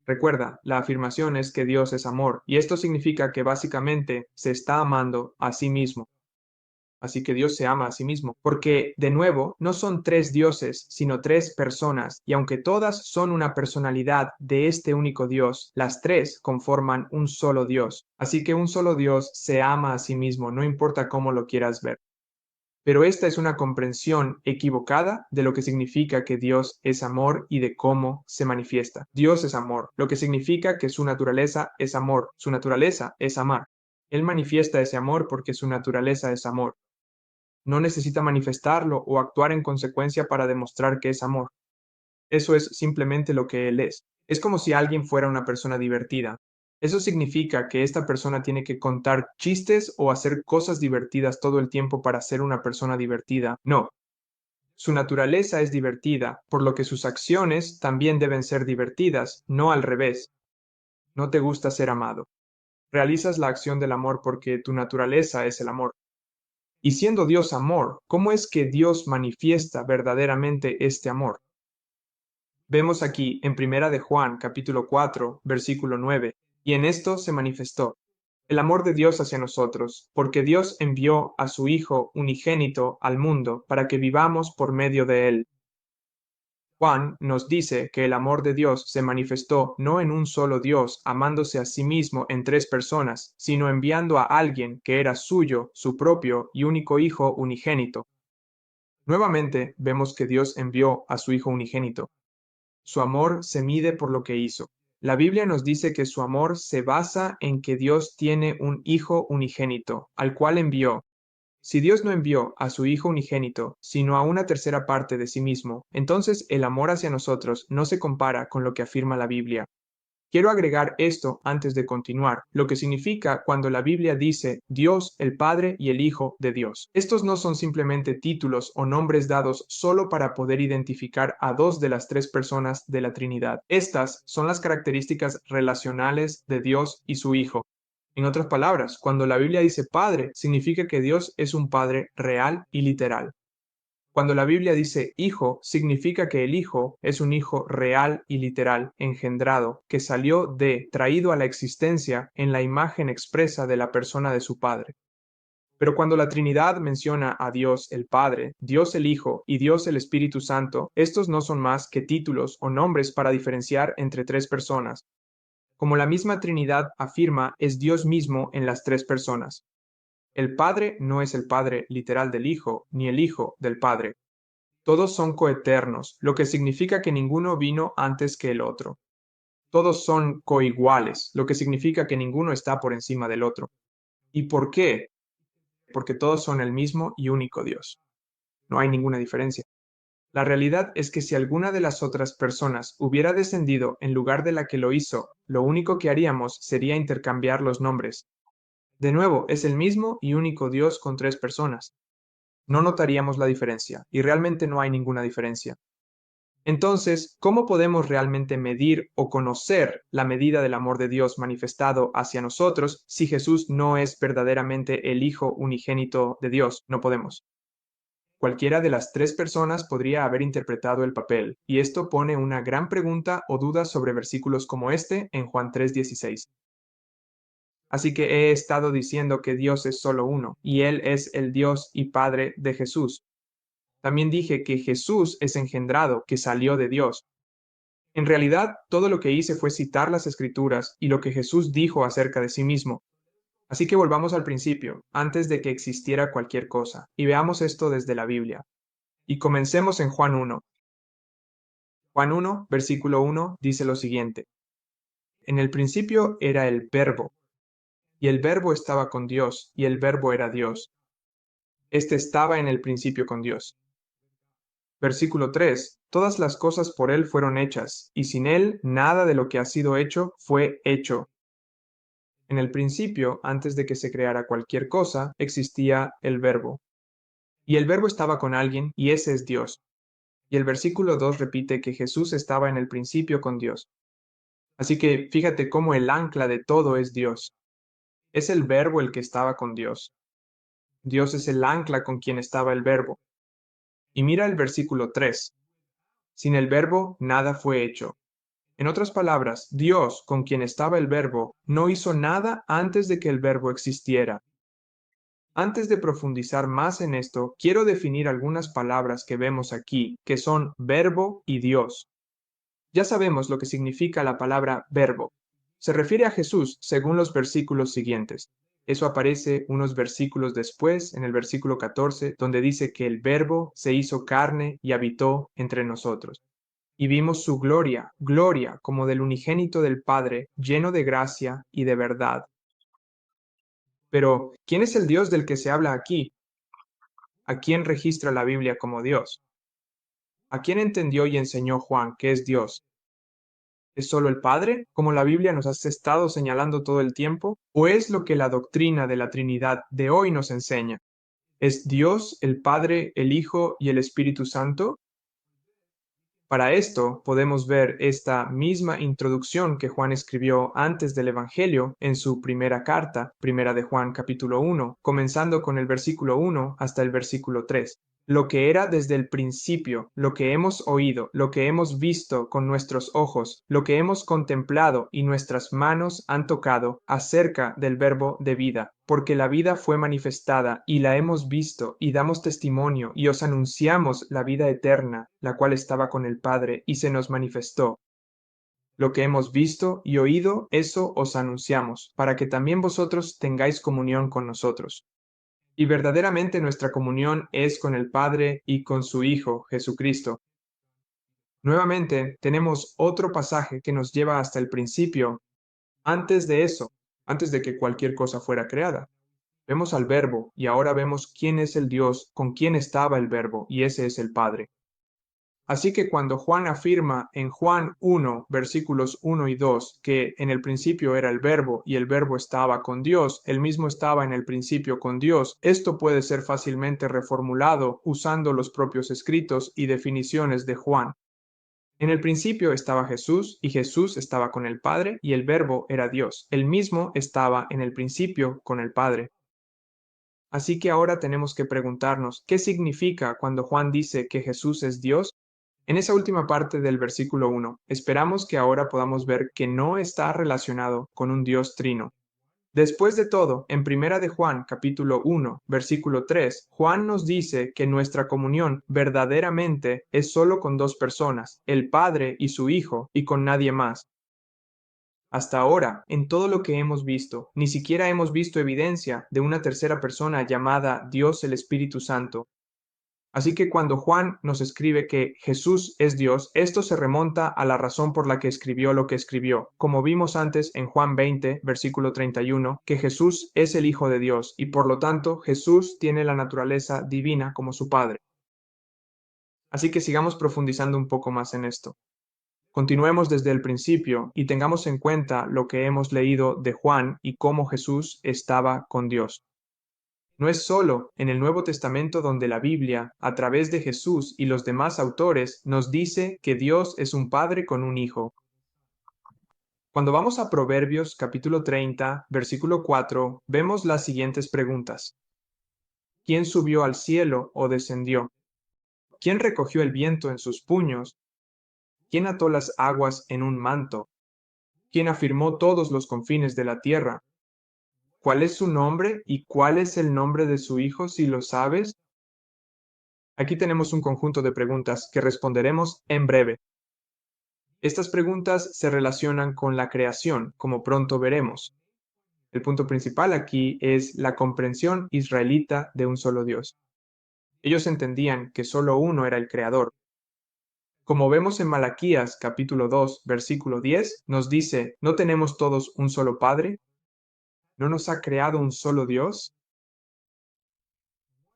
Recuerda, la afirmación es que Dios es amor, y esto significa que básicamente se está amando a sí mismo. Así que Dios se ama a sí mismo, porque de nuevo no son tres dioses, sino tres personas, y aunque todas son una personalidad de este único Dios, las tres conforman un solo Dios. Así que un solo Dios se ama a sí mismo, no importa cómo lo quieras ver. Pero esta es una comprensión equivocada de lo que significa que Dios es amor y de cómo se manifiesta. Dios es amor, lo que significa que su naturaleza es amor, su naturaleza es amar. Él manifiesta ese amor porque su naturaleza es amor. No necesita manifestarlo o actuar en consecuencia para demostrar que es amor. Eso es simplemente lo que él es. Es como si alguien fuera una persona divertida. Eso significa que esta persona tiene que contar chistes o hacer cosas divertidas todo el tiempo para ser una persona divertida. No. Su naturaleza es divertida, por lo que sus acciones también deben ser divertidas, no al revés. No te gusta ser amado. Realizas la acción del amor porque tu naturaleza es el amor. Y siendo Dios amor, ¿cómo es que Dios manifiesta verdaderamente este amor? Vemos aquí en Primera de Juan, capítulo 4, versículo 9, y en esto se manifestó el amor de Dios hacia nosotros, porque Dios envió a su Hijo unigénito al mundo para que vivamos por medio de él. Juan nos dice que el amor de Dios se manifestó no en un solo Dios amándose a sí mismo en tres personas, sino enviando a alguien que era suyo, su propio y único Hijo unigénito. Nuevamente vemos que Dios envió a su Hijo unigénito. Su amor se mide por lo que hizo. La Biblia nos dice que su amor se basa en que Dios tiene un Hijo unigénito, al cual envió. Si Dios no envió a su Hijo unigénito, sino a una tercera parte de sí mismo, entonces el amor hacia nosotros no se compara con lo que afirma la Biblia. Quiero agregar esto antes de continuar, lo que significa cuando la Biblia dice Dios, el Padre y el Hijo de Dios. Estos no son simplemente títulos o nombres dados solo para poder identificar a dos de las tres personas de la Trinidad. Estas son las características relacionales de Dios y su Hijo. En otras palabras, cuando la Biblia dice Padre, significa que Dios es un Padre real y literal. Cuando la Biblia dice hijo, significa que el hijo es un hijo real y literal, engendrado, que salió traído a la existencia en la imagen expresa de la persona de su Padre. Pero cuando la Trinidad menciona a Dios el Padre, Dios el Hijo y Dios el Espíritu Santo, estos no son más que títulos o nombres para diferenciar entre tres personas. Como la misma Trinidad afirma, es Dios mismo en las tres personas. El Padre no es el Padre literal del Hijo, ni el Hijo del Padre. Todos son coeternos, lo que significa que ninguno vino antes que el otro. Todos son coiguales, lo que significa que ninguno está por encima del otro. ¿Y por qué? Porque todos son el mismo y único Dios. No hay ninguna diferencia. La realidad es que si alguna de las otras personas hubiera descendido en lugar de la que lo hizo, lo único que haríamos sería intercambiar los nombres. De nuevo, es el mismo y único Dios con tres personas. No notaríamos la diferencia, y realmente no hay ninguna diferencia. Entonces, ¿cómo podemos realmente medir o conocer la medida del amor de Dios manifestado hacia nosotros si Jesús no es verdaderamente el Hijo unigénito de Dios? No podemos. Cualquiera de las tres personas podría haber interpretado el papel, y esto pone una gran pregunta o duda sobre versículos como este en Juan 3:16. Así que he estado diciendo que Dios es solo uno, y Él es el Dios y Padre de Jesús. También dije que Jesús es engendrado, que salió de Dios. En realidad, todo lo que hice fue citar las Escrituras y lo que Jesús dijo acerca de sí mismo. Así que volvamos al principio, antes de que existiera cualquier cosa, y veamos esto desde la Biblia. Y comencemos en Juan 1. Juan 1, versículo 1, dice lo siguiente. En el principio era el Verbo, y el Verbo estaba con Dios, y el Verbo era Dios. Este estaba en el principio con Dios. Versículo 3. Todas las cosas por Él fueron hechas, y sin Él nada de lo que ha sido hecho fue hecho. En el principio, antes de que se creara cualquier cosa, existía el Verbo. Y el Verbo estaba con alguien, y ese es Dios. Y el versículo 2 repite que Jesús estaba en el principio con Dios. Así que fíjate cómo el ancla de todo es Dios. Es el Verbo el que estaba con Dios. Dios es el ancla con quien estaba el Verbo. Y mira el versículo 3. Sin el Verbo nada fue hecho. En otras palabras, Dios, con quien estaba el Verbo, no hizo nada antes de que el Verbo existiera. Antes de profundizar más en esto, quiero definir algunas palabras que vemos aquí, que son verbo y Dios. Ya sabemos lo que significa la palabra verbo. Se refiere a Jesús según los versículos siguientes. Eso aparece unos versículos después, en el versículo 14, donde dice que el verbo se hizo carne y habitó entre nosotros. Y vimos su gloria, gloria como del unigénito del Padre, lleno de gracia y de verdad. Pero, ¿quién es el Dios del que se habla aquí? ¿A quién registra la Biblia como Dios? ¿A quién entendió y enseñó Juan que es Dios? ¿Es solo el Padre, como la Biblia nos ha estado señalando todo el tiempo? ¿O es lo que la doctrina de la Trinidad de hoy nos enseña? ¿Es Dios, el Padre, el Hijo y el Espíritu Santo? Para esto podemos ver esta misma introducción que Juan escribió antes del Evangelio en su primera carta, primera de Juan capítulo 1, comenzando con el versículo 1 hasta el versículo 3. Lo que era desde el principio, lo que hemos oído, lo que hemos visto con nuestros ojos, lo que hemos contemplado y nuestras manos han tocado acerca del verbo de vida, porque la vida fue manifestada y la hemos visto y damos testimonio y os anunciamos la vida eterna, la cual estaba con el Padre y se nos manifestó. Lo que hemos visto y oído, eso os anunciamos, para que también vosotros tengáis comunión con nosotros. Y verdaderamente nuestra comunión es con el Padre y con su Hijo, Jesucristo. Nuevamente, tenemos otro pasaje que nos lleva hasta el principio, antes de eso, antes de que cualquier cosa fuera creada. Vemos al Verbo y ahora vemos quién es el Dios con quien estaba el Verbo, y ese es el Padre. Así que cuando Juan afirma en Juan 1, versículos 1 y 2, que en el principio era el Verbo y el Verbo estaba con Dios, él mismo estaba en el principio con Dios, esto puede ser fácilmente reformulado usando los propios escritos y definiciones de Juan. En el principio estaba Jesús, y Jesús estaba con el Padre, y el Verbo era Dios. Él mismo estaba en el principio con el Padre. Así que ahora tenemos que preguntarnos, ¿qué significa cuando Juan dice que Jesús es Dios? En esa última parte del versículo 1, esperamos que ahora podamos ver que no está relacionado con un Dios trino. Después de todo, en Primera de Juan, capítulo 1, versículo 3, Juan nos dice que nuestra comunión verdaderamente es solo con dos personas, el Padre y su Hijo, y con nadie más. Hasta ahora, en todo lo que hemos visto, ni siquiera hemos visto evidencia de una tercera persona llamada Dios el Espíritu Santo. Así que cuando Juan nos escribe que Jesús es Dios, esto se remonta a la razón por la que escribió lo que escribió. Como vimos antes en Juan 20, versículo 31, que Jesús es el Hijo de Dios y por lo tanto Jesús tiene la naturaleza divina como su Padre. Así que sigamos profundizando un poco más en esto. Continuemos desde el principio y tengamos en cuenta lo que hemos leído de Juan y cómo Jesús estaba con Dios. No es solo en el Nuevo Testamento donde la Biblia, a través de Jesús y los demás autores, nos dice que Dios es un padre con un hijo. Cuando vamos a Proverbios capítulo 30, versículo 4, vemos las siguientes preguntas. ¿Quién subió al cielo o descendió? ¿Quién recogió el viento en sus puños? ¿Quién ató las aguas en un manto? ¿Quién afirmó todos los confines de la tierra? ¿Cuál es su nombre y cuál es el nombre de su hijo, si lo sabes? Aquí tenemos un conjunto de preguntas que responderemos en breve. Estas preguntas se relacionan con la creación, como pronto veremos. El punto principal aquí es la comprensión israelita de un solo Dios. Ellos entendían que solo uno era el creador. Como vemos en Malaquías capítulo 2, versículo 10, nos dice, ¿no tenemos todos un solo Padre? ¿No nos ha creado un solo Dios?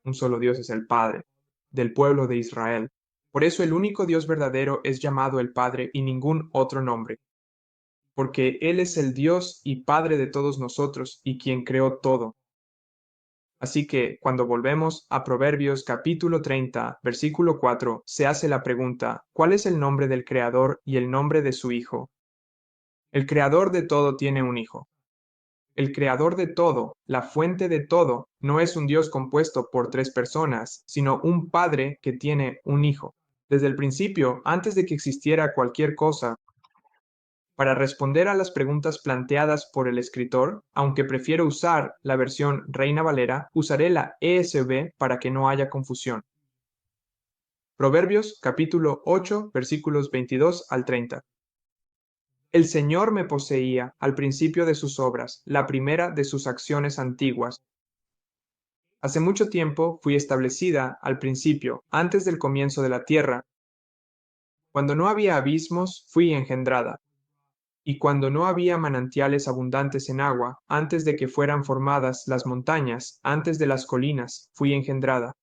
Un solo Dios es el Padre del pueblo de Israel. Por eso el único Dios verdadero es llamado el Padre y ningún otro nombre, porque Él es el Dios y Padre de todos nosotros y quien creó todo. Así que cuando volvemos a Proverbios capítulo 30, versículo 4, se hace la pregunta, ¿cuál es el nombre del Creador y el nombre de su Hijo? El Creador de todo tiene un Hijo. El creador de todo, la fuente de todo, no es un Dios compuesto por tres personas, sino un Padre que tiene un Hijo. Desde el principio, antes de que existiera cualquier cosa, para responder a las preguntas planteadas por el escritor, aunque prefiero usar la versión Reina Valera, usaré la ESV para que no haya confusión. Proverbios capítulo 8, versículos 22 al 30. El Señor me poseía al principio de sus obras, la primera de sus acciones antiguas. Hace mucho tiempo fui establecida al principio, antes del comienzo de la tierra. Cuando no había abismos, fui engendrada. Y cuando no había manantiales abundantes en agua, antes de que fueran formadas las montañas, antes de las colinas, fui engendrada.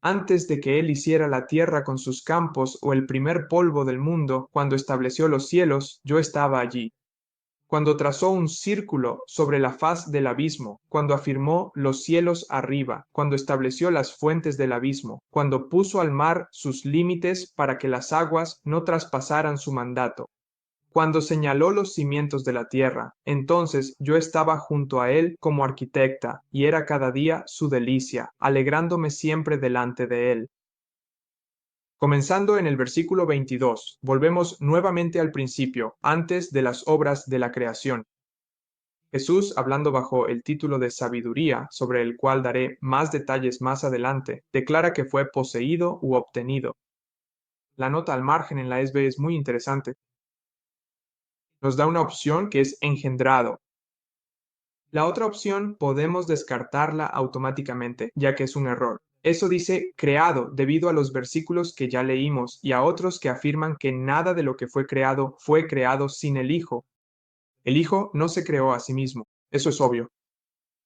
Antes de que él hiciera la tierra con sus campos o el primer polvo del mundo, cuando estableció los cielos, yo estaba allí. Cuando trazó un círculo sobre la faz del abismo, cuando afirmó los cielos arriba, cuando estableció las fuentes del abismo, cuando puso al mar sus límites para que las aguas no traspasaran su mandato, cuando señaló los cimientos de la tierra, entonces yo estaba junto a él como arquitecta, y era cada día su delicia, alegrándome siempre delante de él. Comenzando en el versículo 22, volvemos nuevamente al principio, antes de las obras de la creación. Jesús, hablando bajo el título de sabiduría, sobre el cual daré más detalles más adelante, declara que fue poseído u obtenido. La nota al margen en la ESV es muy interesante. Nos da una opción que es engendrado. La otra opción podemos descartarla automáticamente, ya que es un error. Eso dice creado debido a los versículos que ya leímos y a otros que afirman que nada de lo que fue creado sin el Hijo. El Hijo no se creó a sí mismo, eso es obvio.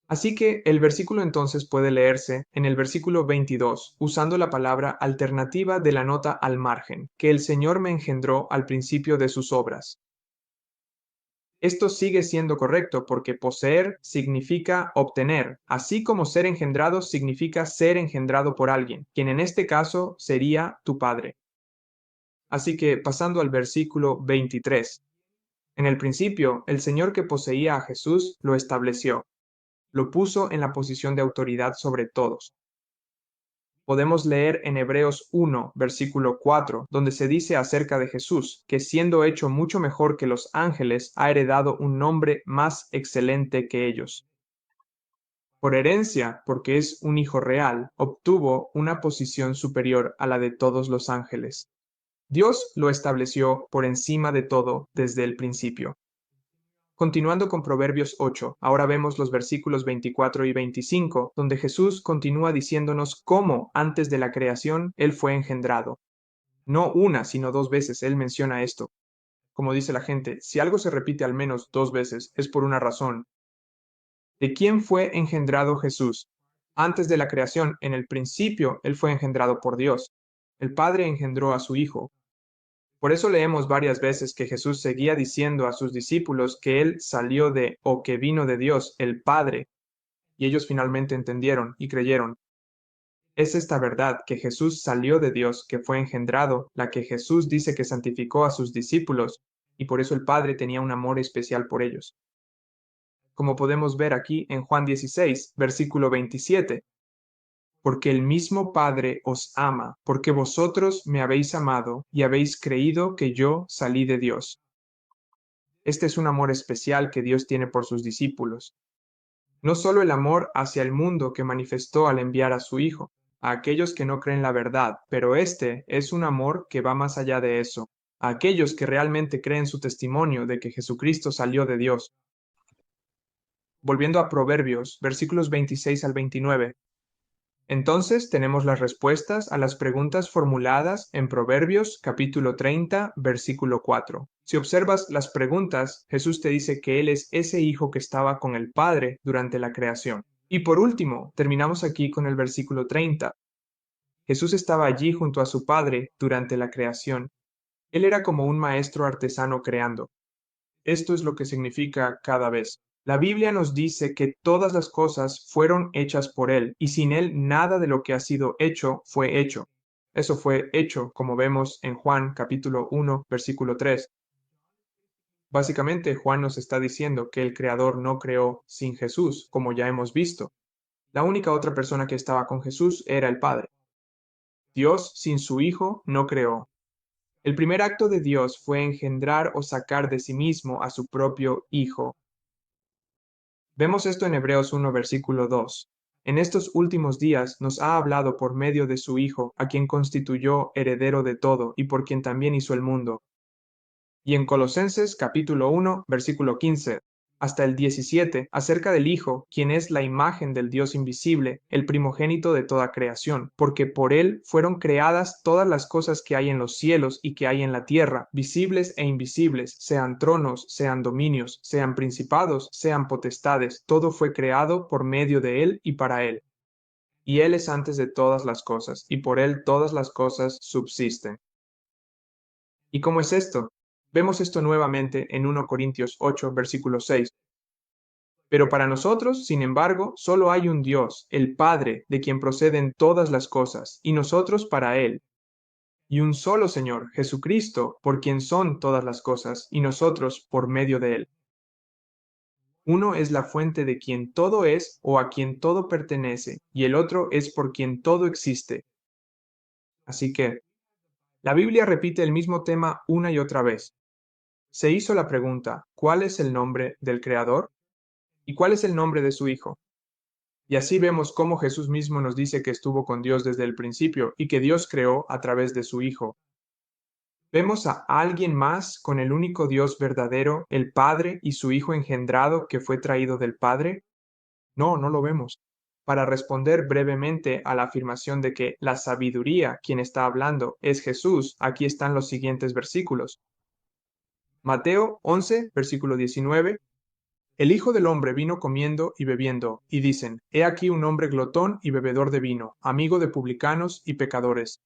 Así que el versículo entonces puede leerse en el versículo 22, usando la palabra alternativa de la nota al margen, que el Señor me engendró al principio de sus obras. Esto sigue siendo correcto porque poseer significa obtener, así como ser engendrado significa ser engendrado por alguien, quien en este caso sería tu padre. Así que pasando al versículo 23. En el principio, el Señor que poseía a Jesús lo estableció, lo puso en la posición de autoridad sobre todos. Podemos leer en Hebreos 1, versículo 4, donde se dice acerca de Jesús, que siendo hecho mucho mejor que los ángeles, ha heredado un nombre más excelente que ellos. Por herencia, porque es un hijo real, obtuvo una posición superior a la de todos los ángeles. Dios lo estableció por encima de todo desde el principio. Continuando con Proverbios 8, ahora vemos los versículos 24 y 25, donde Jesús continúa diciéndonos cómo antes de la creación Él fue engendrado. No una, sino dos veces Él menciona esto. Como dice la gente, si algo se repite al menos dos veces, es por una razón. ¿De quién fue engendrado Jesús? Antes de la creación, en el principio, Él fue engendrado por Dios. El Padre engendró a su Hijo. Por eso leemos varias veces que Jesús seguía diciendo a sus discípulos que Él salió de o que vino de Dios, el Padre, y ellos finalmente entendieron y creyeron. Es esta verdad que Jesús salió de Dios, que fue engendrado, la que Jesús dice que santificó a sus discípulos, y por eso el Padre tenía un amor especial por ellos. Como podemos ver aquí en Juan 16, versículo 27, porque el mismo Padre os ama, porque vosotros me habéis amado y habéis creído que yo salí de Dios. Este es un amor especial que Dios tiene por sus discípulos. No solo el amor hacia el mundo que manifestó al enviar a su Hijo, a aquellos que no creen la verdad, pero este es un amor que va más allá de eso, a aquellos que realmente creen su testimonio de que Jesucristo salió de Dios. Volviendo a Proverbios, versículos 26 al 29. Entonces tenemos las respuestas a las preguntas formuladas en Proverbios capítulo 30, versículo 4. Si observas las preguntas, Jesús te dice que Él es ese hijo que estaba con el Padre durante la creación. Y por último, terminamos aquí con el versículo 30. Jesús estaba allí junto a su Padre durante la creación. Él era como un maestro artesano creando. Esto es lo que significa cada vez. La Biblia nos dice que todas las cosas fueron hechas por Él y sin Él nada de lo que ha sido hecho fue hecho. Eso fue hecho, como vemos en Juan capítulo 1, versículo 3. Básicamente, Juan nos está diciendo que el Creador no creó sin Jesús, como ya hemos visto. La única otra persona que estaba con Jesús era el Padre. Dios sin su Hijo no creó. El primer acto de Dios fue engendrar o sacar de sí mismo a su propio Hijo. Vemos esto en Hebreos 1, versículo 2. En estos últimos días nos ha hablado por medio de su Hijo, a quien constituyó heredero de todo y por quien también hizo el mundo. Y en Colosenses capítulo 1, versículo 15 hasta el 17, acerca del Hijo, quien es la imagen del Dios invisible, el primogénito de toda creación, porque por él fueron creadas todas las cosas que hay en los cielos y que hay en la tierra, visibles e invisibles, sean tronos, sean dominios, sean principados, sean potestades, todo fue creado por medio de él y para él. Y él es antes de todas las cosas, y por él todas las cosas subsisten. ¿Y cómo es esto? Vemos esto nuevamente en 1 Corintios 8, versículo 6. Pero para nosotros, sin embargo, solo hay un Dios, el Padre, de quien proceden todas las cosas, y nosotros para Él. Y un solo Señor, Jesucristo, por quien son todas las cosas, y nosotros por medio de Él. Uno es la fuente de quien todo es o a quien todo pertenece, y el otro es por quien todo existe. Así que, la Biblia repite el mismo tema una y otra vez. Se hizo la pregunta, ¿cuál es el nombre del Creador? ¿Y cuál es el nombre de su Hijo? Y así vemos cómo Jesús mismo nos dice que estuvo con Dios desde el principio y que Dios creó a través de su Hijo. ¿Vemos a alguien más con el único Dios verdadero, el Padre y su Hijo engendrado que fue traído del Padre? No, no lo vemos. Para responder brevemente a la afirmación de que la sabiduría, quien está hablando, es Jesús, aquí están los siguientes versículos. Mateo 11, versículo 19. El Hijo del Hombre vino comiendo y bebiendo, y dicen, He aquí un hombre glotón y bebedor de vino, amigo de publicanos y pecadores.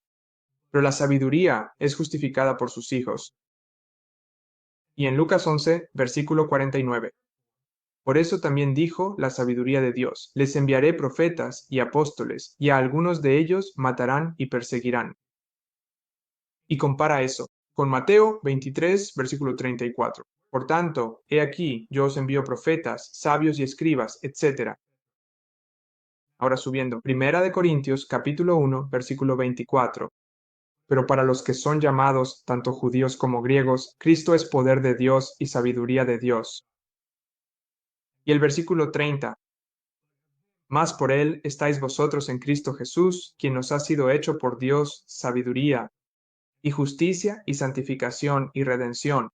Pero la sabiduría es justificada por sus hijos. Y en Lucas 11, versículo 49. Por eso también dijo la sabiduría de Dios, les enviaré profetas y apóstoles, y a algunos de ellos matarán y perseguirán. Y compara eso con Mateo 23, versículo 34. Por tanto, he aquí, yo os envío profetas, sabios y escribas, etc. Ahora subiendo, Primera de Corintios, capítulo 1, versículo 24. Pero para los que son llamados, tanto judíos como griegos, Cristo es poder de Dios y sabiduría de Dios. Y el versículo 30. Mas por él estáis vosotros en Cristo Jesús, quien nos ha sido hecho por Dios sabiduría, y justicia, y santificación, y redención.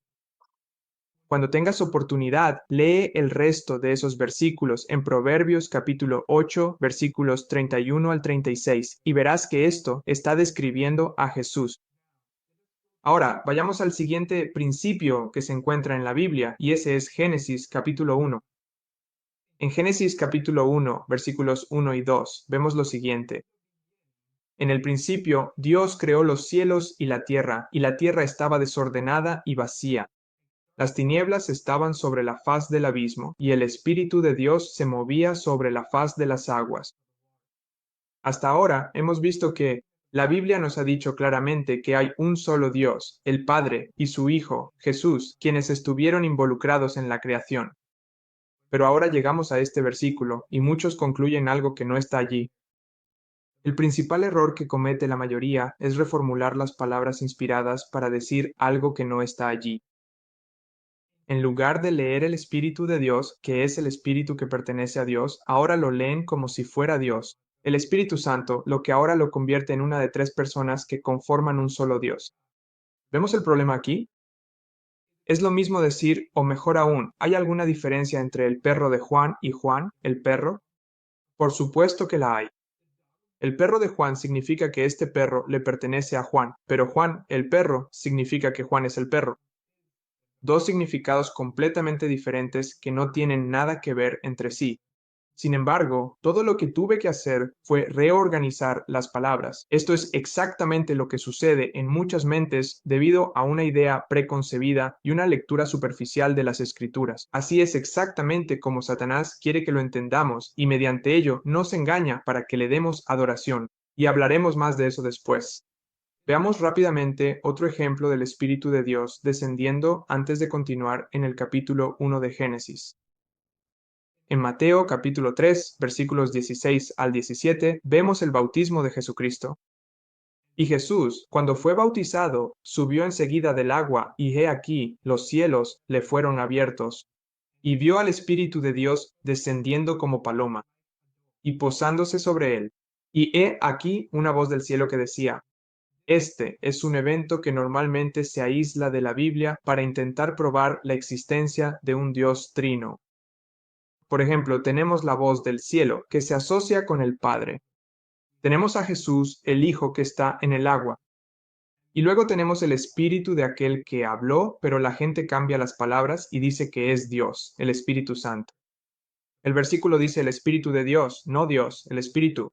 Cuando tengas oportunidad, lee el resto de esos versículos en Proverbios capítulo 8, versículos 31 al 36, y verás que esto está describiendo a Jesús. Ahora, vayamos al siguiente principio que se encuentra en la Biblia, y ese es Génesis capítulo 1. En Génesis capítulo 1, versículos 1 y 2, vemos lo siguiente. En el principio, Dios creó los cielos y la tierra estaba desordenada y vacía. Las tinieblas estaban sobre la faz del abismo, y el Espíritu de Dios se movía sobre la faz de las aguas. Hasta ahora hemos visto que la Biblia nos ha dicho claramente que hay un solo Dios, el Padre, y su Hijo, Jesús, quienes estuvieron involucrados en la creación. Pero ahora llegamos a este versículo, y muchos concluyen algo que no está allí. El principal error que comete la mayoría es reformular las palabras inspiradas para decir algo que no está allí. En lugar de leer el Espíritu de Dios, que es el Espíritu que pertenece a Dios, ahora lo leen como si fuera Dios, el Espíritu Santo, lo que ahora lo convierte en una de tres personas que conforman un solo Dios. ¿Vemos el problema aquí? Es lo mismo decir, o mejor aún, ¿hay alguna diferencia entre el perro de Juan y Juan, el perro? Por supuesto que la hay. El perro de Juan significa que este perro le pertenece a Juan, pero Juan, el perro, significa que Juan es el perro. Dos significados completamente diferentes que no tienen nada que ver entre sí. Sin embargo, todo lo que tuve que hacer fue reorganizar las palabras. Esto es exactamente lo que sucede en muchas mentes debido a una idea preconcebida y una lectura superficial de las escrituras. Así es exactamente como Satanás quiere que lo entendamos y mediante ello nos engaña para que le demos adoración. Y hablaremos más de eso después. Veamos rápidamente otro ejemplo del Espíritu de Dios descendiendo antes de continuar en el capítulo 1 de Génesis. En Mateo capítulo 3, versículos 16 al 17, vemos el bautismo de Jesucristo. Y Jesús, cuando fue bautizado, subió enseguida del agua, y he aquí, los cielos le fueron abiertos, y vio al Espíritu de Dios descendiendo como paloma, y posándose sobre él. Y he aquí una voz del cielo que decía, este es un evento que normalmente se aísla de la Biblia para intentar probar la existencia de un Dios trino. Por ejemplo, tenemos la voz del cielo que se asocia con el Padre. Tenemos a Jesús, el Hijo que está en el agua. Y luego tenemos el espíritu de aquel que habló, pero la gente cambia las palabras y dice que es Dios, el Espíritu Santo. El versículo dice el Espíritu de Dios, no Dios, el Espíritu.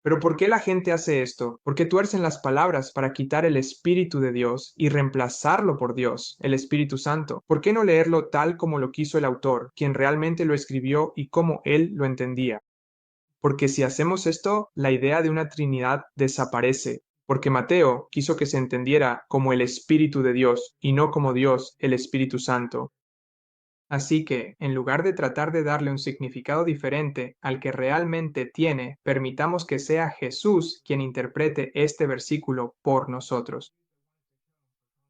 Pero ¿por qué la gente hace esto? ¿Por qué tuercen las palabras para quitar el Espíritu de Dios y reemplazarlo por Dios, el Espíritu Santo? ¿Por qué no leerlo tal como lo quiso el autor, quien realmente lo escribió y como él lo entendía? Porque si hacemos esto, la idea de una Trinidad desaparece, porque Mateo quiso que se entendiera como el Espíritu de Dios y no como Dios, el Espíritu Santo. Así que, en lugar de tratar de darle un significado diferente al que realmente tiene, permitamos que sea Jesús quien interprete este versículo por nosotros.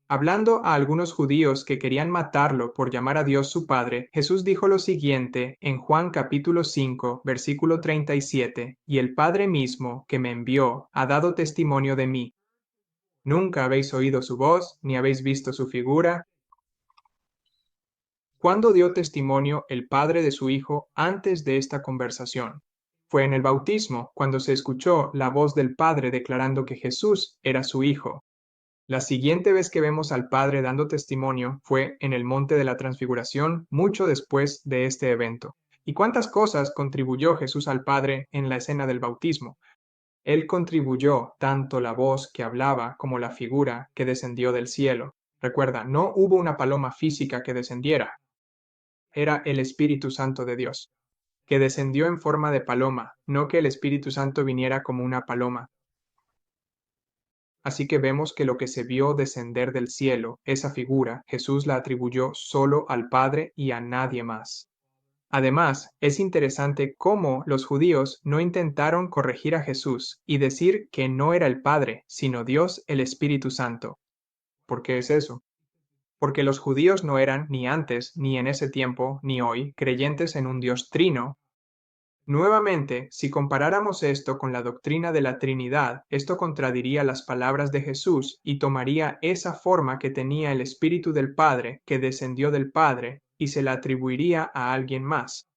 Hablando a algunos judíos que querían matarlo por llamar a Dios su Padre, Jesús dijo lo siguiente en Juan capítulo 5, versículo 37, y el Padre mismo que me envió ha dado testimonio de mí. Nunca habéis oído su voz, ni habéis visto su figura. ¿Cuándo dio testimonio el Padre de su Hijo antes de esta conversación? Fue en el bautismo, cuando se escuchó la voz del Padre declarando que Jesús era su Hijo. La siguiente vez que vemos al Padre dando testimonio fue en el Monte de la Transfiguración, mucho después de este evento. ¿Y cuántas cosas contribuyó Jesús al Padre en la escena del bautismo? Él contribuyó tanto la voz que hablaba como la figura que descendió del cielo. Recuerda, no hubo una paloma física que descendiera. Era el Espíritu Santo de Dios, que descendió en forma de paloma, no que el Espíritu Santo viniera como una paloma. Así que vemos que lo que se vio descender del cielo, esa figura, Jesús la atribuyó solo al Padre y a nadie más. Además, es interesante cómo los judíos no intentaron corregir a Jesús y decir que no era el Padre, sino Dios el Espíritu Santo. ¿Por qué es eso? Porque los judíos no eran ni antes, ni en ese tiempo, ni hoy, creyentes en un Dios trino, Nuevamente, si comparáramos esto con la doctrina de la Trinidad, esto contradiría las palabras de Jesús y tomaría esa forma que tenía el Espíritu del Padre, que descendió del Padre, y se la atribuiría a alguien más.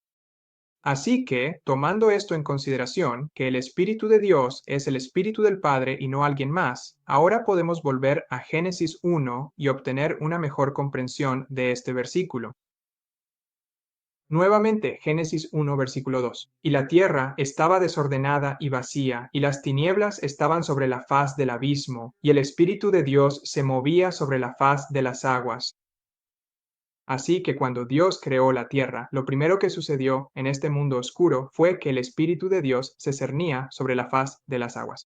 Así que, tomando esto en consideración, que el Espíritu de Dios es el Espíritu del Padre y no alguien más, ahora podemos volver a Génesis 1 y obtener una mejor comprensión de este versículo. Nuevamente, Génesis 1, versículo 2. Y la tierra estaba desordenada y vacía, y las tinieblas estaban sobre la faz del abismo, y el Espíritu de Dios se movía sobre la faz de las aguas. Así que cuando Dios creó la tierra, lo primero que sucedió en este mundo oscuro fue que el Espíritu de Dios se cernía sobre la faz de las aguas.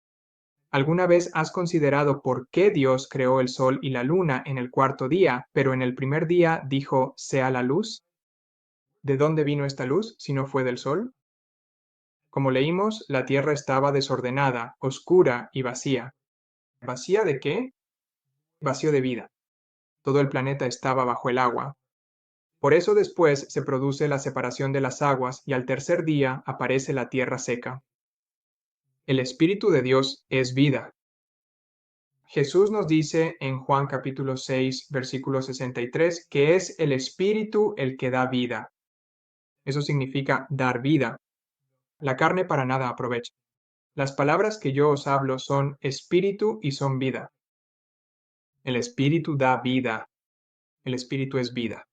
¿Alguna vez has considerado por qué Dios creó el sol y la luna en el cuarto día, pero en el primer día dijo, sea la luz? ¿De dónde vino esta luz si no fue del sol? Como leímos, la tierra estaba desordenada, oscura y vacía. ¿Vacía de qué? Vacío de vida. Todo el planeta estaba bajo el agua. Por eso después se produce la separación de las aguas y al tercer día aparece la tierra seca. El Espíritu de Dios es vida. Jesús nos dice en Juan capítulo 6, versículo 63, que es el Espíritu el que da vida. Eso significa dar vida. La carne para nada aprovecha. Las palabras que yo os hablo son espíritu y son vida. El Espíritu da vida. El Espíritu es vida.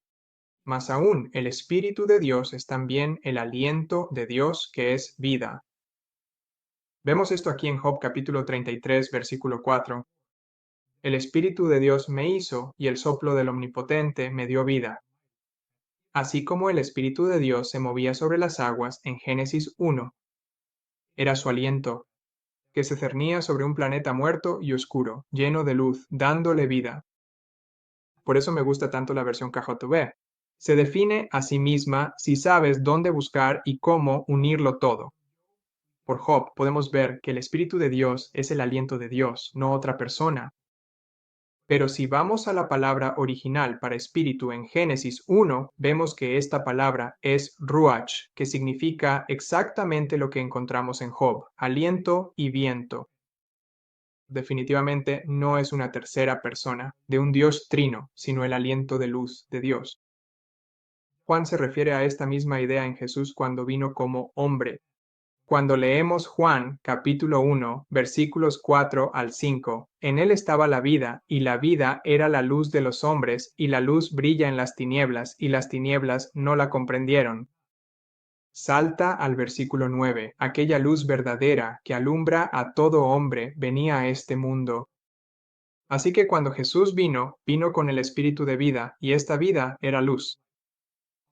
Más aún, el Espíritu de Dios es también el aliento de Dios que es vida. Vemos esto aquí en Job capítulo 33, versículo 4. El Espíritu de Dios me hizo y el soplo del Omnipotente me dio vida. Así como el Espíritu de Dios se movía sobre las aguas en Génesis 1, era su aliento, que se cernía sobre un planeta muerto y oscuro, lleno de luz, dándole vida. Por eso me gusta tanto la versión KJV. Se define a sí misma si sabes dónde buscar y cómo unirlo todo. Por Job podemos ver que el Espíritu de Dios es el aliento de Dios, no otra persona. Pero si vamos a la palabra original para espíritu en Génesis 1, vemos que esta palabra es ruach, que significa exactamente lo que encontramos en Job, aliento y viento. Definitivamente no es una tercera persona de un Dios trino, sino el aliento de luz de Dios. Juan se refiere a esta misma idea en Jesús cuando vino como hombre. Cuando leemos Juan capítulo 1, versículos 4 al 5, en él estaba la vida, y la vida era la luz de los hombres, y la luz brilla en las tinieblas, y las tinieblas no la comprendieron. Salta al versículo 9, aquella luz verdadera que alumbra a todo hombre venía a este mundo. Así que cuando Jesús vino, vino con el Espíritu de vida, y esta vida era luz.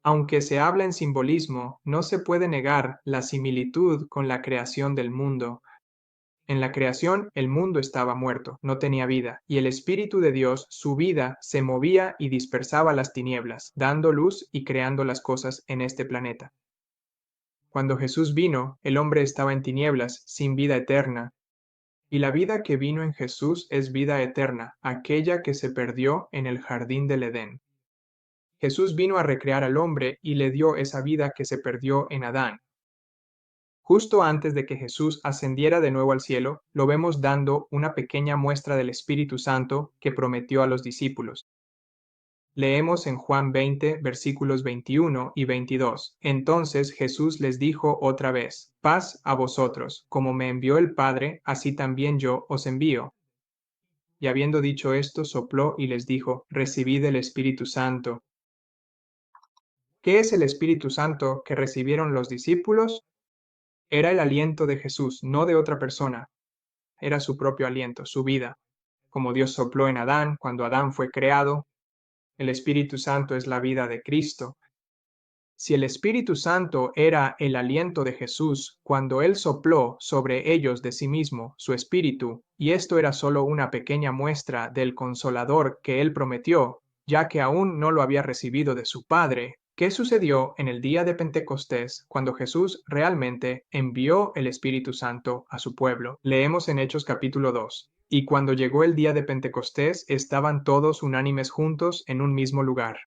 Aunque se habla en simbolismo, no se puede negar la similitud con la creación del mundo. En la creación el mundo estaba muerto, no tenía vida, y el Espíritu de Dios, su vida, se movía y dispersaba las tinieblas, dando luz y creando las cosas en este planeta. Cuando Jesús vino, el hombre estaba en tinieblas, sin vida eterna, y la vida que vino en Jesús es vida eterna, aquella que se perdió en el jardín del Edén. Jesús vino a recrear al hombre y le dio esa vida que se perdió en Adán. Justo antes de que Jesús ascendiera de nuevo al cielo, lo vemos dando una pequeña muestra del Espíritu Santo que prometió a los discípulos. Leemos en Juan 20, versículos 21 y 22. Entonces Jesús les dijo otra vez, paz a vosotros, como me envió el Padre, así también yo os envío. Y habiendo dicho esto, sopló y les dijo, recibid el Espíritu Santo. ¿Qué es el Espíritu Santo que recibieron los discípulos? Era el aliento de Jesús, no de otra persona. Era su propio aliento, su vida. Como Dios sopló en Adán cuando Adán fue creado, el Espíritu Santo es la vida de Cristo. Si el Espíritu Santo era el aliento de Jesús cuando Él sopló sobre ellos de sí mismo su Espíritu, y esto era solo una pequeña muestra del Consolador que Él prometió, ya que aún no lo había recibido de su Padre, ¿qué sucedió en el día de Pentecostés cuando Jesús realmente envió el Espíritu Santo a su pueblo? Leemos en Hechos capítulo 2. Y cuando llegó el día de Pentecostés, estaban todos unánimes juntos en un mismo lugar.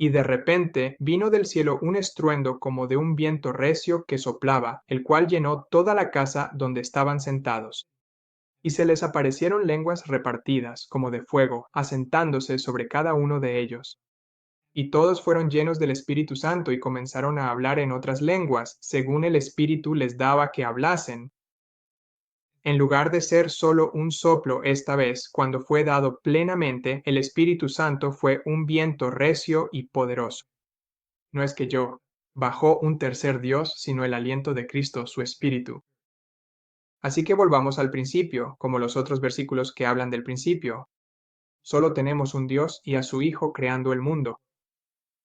Y de repente vino del cielo un estruendo como de un viento recio que soplaba, el cual llenó toda la casa donde estaban sentados. Y se les aparecieron lenguas repartidas, como de fuego, asentándose sobre cada uno de ellos. Y todos fueron llenos del Espíritu Santo y comenzaron a hablar en otras lenguas, según el Espíritu les daba que hablasen. En lugar de ser solo un soplo esta vez, cuando fue dado plenamente, el Espíritu Santo fue un viento recio y poderoso. No es que bajó un tercer Dios, sino el aliento de Cristo, su Espíritu. Así que volvamos al principio, como los otros versículos que hablan del principio. Solo tenemos un Dios y a su Hijo creando el mundo.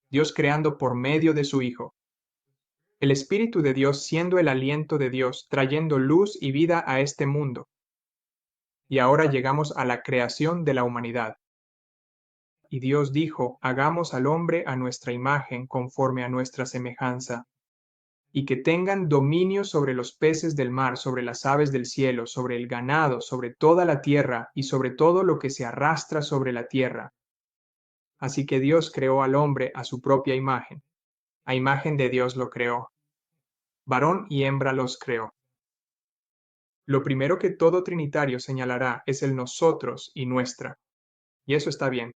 Dios creando por medio de su Hijo. El Espíritu de Dios siendo el aliento de Dios, trayendo luz y vida a este mundo. Y ahora llegamos a la creación de la humanidad. Y Dios dijo, hagamos al hombre a nuestra imagen, conforme a nuestra semejanza, y que tengan dominio sobre los peces del mar, sobre las aves del cielo, sobre el ganado, sobre toda la tierra, y sobre todo lo que se arrastra sobre la tierra. Así que Dios creó al hombre a su propia imagen. A imagen de Dios lo creó. Varón y hembra los creó. Lo primero que todo trinitario señalará es el nosotros y nuestra. Y eso está bien.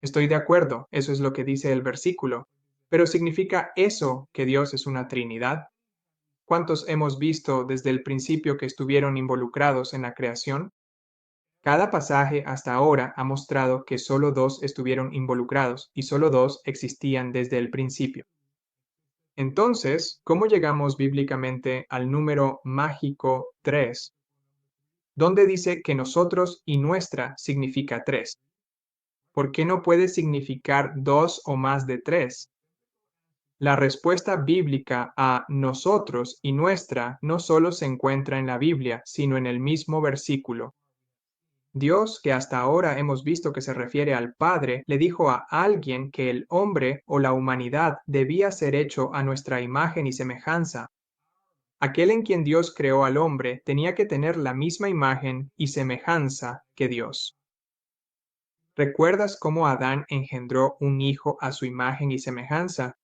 Estoy de acuerdo, eso es lo que dice el versículo. Pero ¿significa eso que Dios es una Trinidad? ¿Cuántos hemos visto desde el principio que estuvieron involucrados en la creación? Cada pasaje hasta ahora ha mostrado que solo dos estuvieron involucrados y solo dos existían desde el principio. Entonces, ¿cómo llegamos bíblicamente al número mágico 3, donde dice que nosotros y nuestra significa 3? ¿Por qué no puede significar 2 o más de 3? La respuesta bíblica a nosotros y nuestra no solo se encuentra en la Biblia, sino en el mismo versículo. Dios, que hasta ahora hemos visto que se refiere al Padre, le dijo a alguien que el hombre o la humanidad debía ser hecho a nuestra imagen y semejanza. Aquel en quien Dios creó al hombre tenía que tener la misma imagen y semejanza que Dios. ¿Recuerdas cómo Adán engendró un hijo a su imagen y semejanza?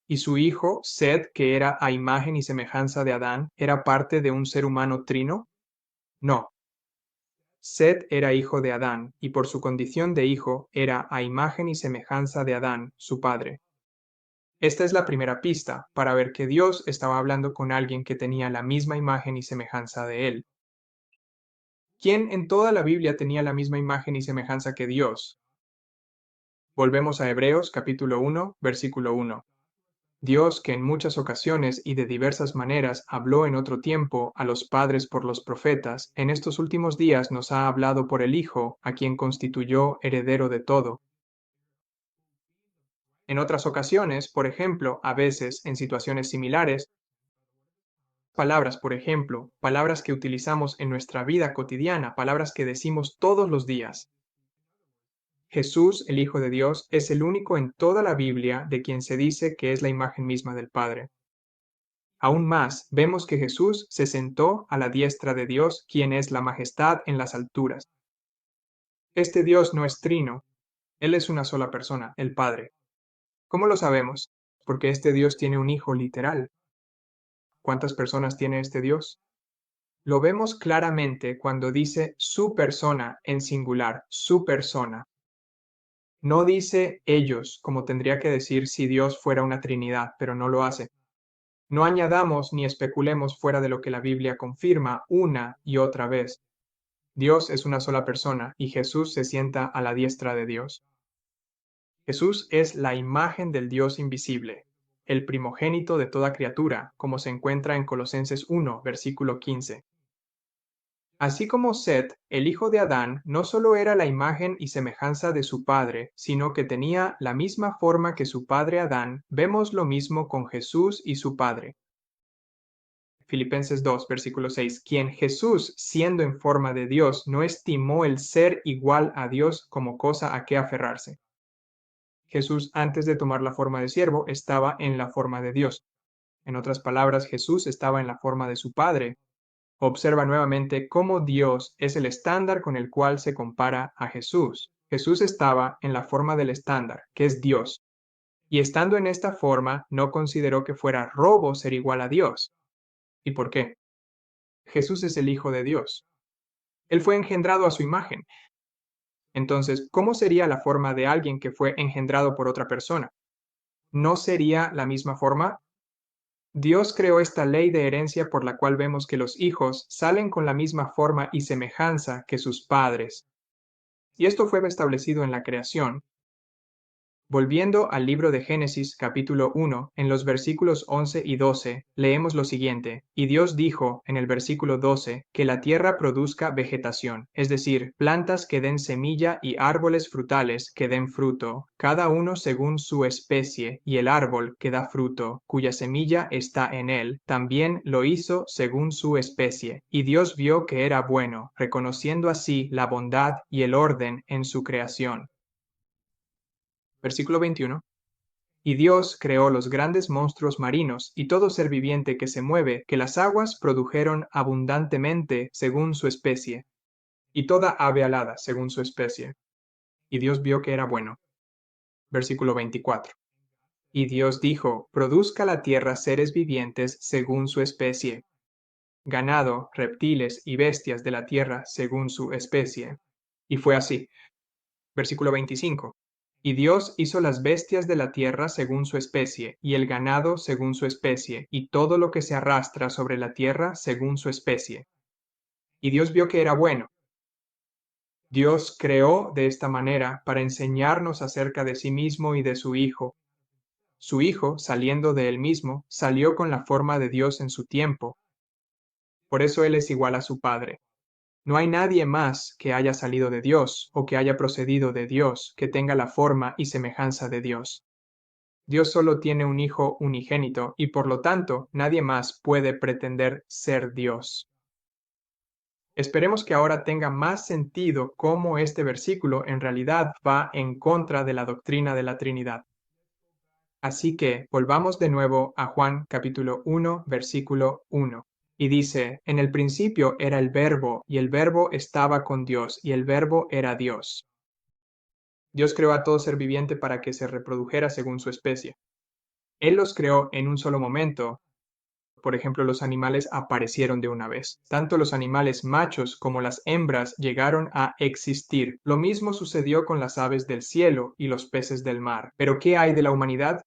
Y su hijo, Set, que era a imagen y semejanza de Adán, ¿era parte de un ser humano trino? No. Set era hijo de Adán, y por su condición de hijo era a imagen y semejanza de Adán, su padre. Esta es la primera pista para ver que Dios estaba hablando con alguien que tenía la misma imagen y semejanza de él. ¿Quién en toda la Biblia tenía la misma imagen y semejanza que Dios? Volvemos a Hebreos capítulo 1, versículo 1. Dios, que en muchas ocasiones y de diversas maneras habló en otro tiempo a los padres por los profetas, en estos últimos días nos ha hablado por el Hijo, a quien constituyó heredero de todo. En otras ocasiones, por ejemplo, a veces en situaciones similares, palabras, por ejemplo, palabras que utilizamos en nuestra vida cotidiana, palabras que decimos todos los días. Jesús, el Hijo de Dios, es el único en toda la Biblia de quien se dice que es la imagen misma del Padre. Aún más, vemos que Jesús se sentó a la diestra de Dios, quien es la majestad en las alturas. Este Dios no es trino, Él es una sola persona, el Padre. ¿Cómo lo sabemos? Porque este Dios tiene un hijo literal. ¿Cuántas personas tiene este Dios? Lo vemos claramente cuando dice su persona en singular, su persona. No dice ellos, como tendría que decir si Dios fuera una Trinidad, pero no lo hace. No añadamos ni especulemos fuera de lo que la Biblia confirma una y otra vez. Dios es una sola persona y Jesús se sienta a la diestra de Dios. Jesús es la imagen del Dios invisible, el primogénito de toda criatura, como se encuentra en Colosenses 1, versículo 15. Así como Set, el hijo de Adán, no solo era la imagen y semejanza de su padre, sino que tenía la misma forma que su padre Adán, vemos lo mismo con Jesús y su padre. Filipenses 2, versículo 6, quien Jesús, siendo en forma de Dios, no estimó el ser igual a Dios como cosa a que aferrarse. Jesús, antes de tomar la forma de siervo, estaba en la forma de Dios. En otras palabras, Jesús estaba en la forma de su Padre. Observa nuevamente cómo Dios es el estándar con el cual se compara a Jesús. Jesús estaba en la forma del estándar, que es Dios. Y estando en esta forma, no consideró que fuera robo ser igual a Dios. ¿Y por qué? Jesús es el Hijo de Dios. Él fue engendrado a su imagen. Entonces, ¿cómo sería la forma de alguien que fue engendrado por otra persona? ¿No sería la misma forma? Dios creó esta ley de herencia por la cual vemos que los hijos salen con la misma forma y semejanza que sus padres. Y esto fue establecido en la creación. Volviendo al libro de Génesis capítulo 1, en los versículos 11 y 12, leemos lo siguiente: Y Dios dijo en el versículo 12 que la tierra produzca vegetación, es decir, plantas que den semilla y árboles frutales que den fruto, cada uno según su especie, y el árbol que da fruto, cuya semilla está en él, también lo hizo según su especie. Y Dios vio que era bueno, reconociendo así la bondad y el orden en su creación. Versículo 21. Y Dios creó los grandes monstruos marinos y todo ser viviente que se mueve, que las aguas produjeron abundantemente según su especie, y toda ave alada según su especie. Y Dios vio que era bueno. Versículo 24. Y Dios dijo, produzca la tierra seres vivientes según su especie, ganado, reptiles y bestias de la tierra según su especie. Y fue así. Versículo 25. Y Dios hizo las bestias de la tierra según su especie, y el ganado según su especie, y todo lo que se arrastra sobre la tierra según su especie. Y Dios vio que era bueno. Dios creó de esta manera para enseñarnos acerca de sí mismo y de su Hijo. Su Hijo, saliendo de él mismo, salió con la forma de Dios en su tiempo. Por eso Él es igual a su Padre. No hay nadie más que haya salido de Dios o que haya procedido de Dios que tenga la forma y semejanza de Dios. Dios solo tiene un Hijo unigénito y por lo tanto nadie más puede pretender ser Dios. Esperemos que ahora tenga más sentido cómo este versículo en realidad va en contra de la doctrina de la Trinidad. Así que volvamos de nuevo a Juan capítulo 1, versículo 1. Y dice, en el principio era el Verbo, y el Verbo estaba con Dios, y el Verbo era Dios. Dios creó a todo ser viviente para que se reprodujera según su especie. Él los creó en un solo momento. Por ejemplo, los animales aparecieron de una vez. Tanto los animales machos como las hembras llegaron a existir. Lo mismo sucedió con las aves del cielo y los peces del mar. Pero ¿qué hay de la humanidad?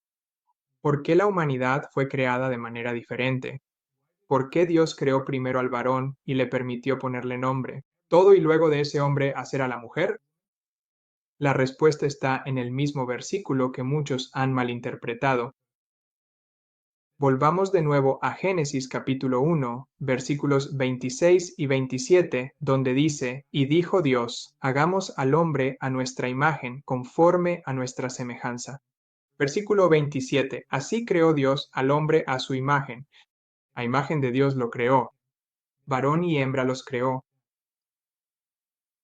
¿Por qué la humanidad fue creada de manera diferente? ¿Por qué Dios creó primero al varón y le permitió ponerle nombre? Todo y luego de ese hombre hacer a la mujer. La respuesta está en el mismo versículo que muchos han malinterpretado. Volvamos de nuevo a Génesis capítulo 1, versículos 26 y 27, donde dice, y dijo Dios, hagamos al hombre a nuestra imagen, conforme a nuestra semejanza. Versículo 27, así creó Dios al hombre a su imagen. A imagen de Dios lo creó. Varón y hembra los creó.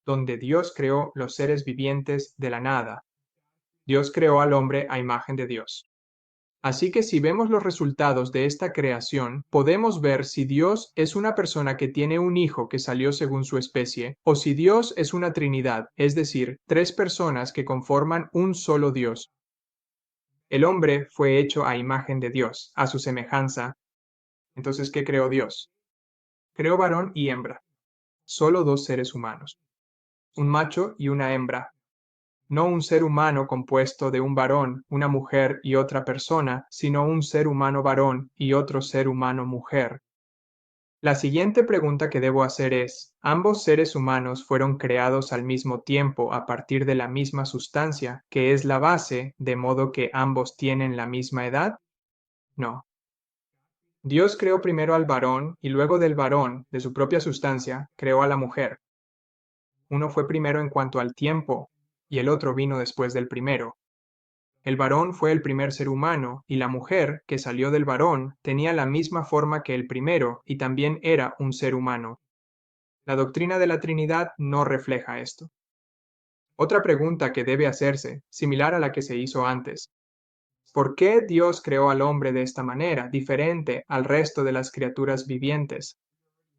Donde Dios creó los seres vivientes de la nada. Dios creó al hombre a imagen de Dios. Así que si vemos los resultados de esta creación, podemos ver si Dios es una persona que tiene un hijo que salió según su especie, o si Dios es una trinidad, es decir, tres personas que conforman un solo Dios. El hombre fue hecho a imagen de Dios, a su semejanza. Entonces, ¿qué creó Dios? Creó varón y hembra, solo dos seres humanos, un macho y una hembra. No un ser humano compuesto de un varón, una mujer y otra persona, sino un ser humano varón y otro ser humano mujer. La siguiente pregunta que debo hacer es, ¿ambos seres humanos fueron creados al mismo tiempo a partir de la misma sustancia, que es la base, de modo que ambos tienen la misma edad? No. Dios creó primero al varón y luego del varón, de su propia sustancia, creó a la mujer. Uno fue primero en cuanto al tiempo, y el otro vino después del primero. El varón fue el primer ser humano, y la mujer, que salió del varón, tenía la misma forma que el primero, y también era un ser humano. La doctrina de la Trinidad no refleja esto. Otra pregunta que debe hacerse, similar a la que se hizo antes. ¿Por qué Dios creó al hombre de esta manera, diferente al resto de las criaturas vivientes?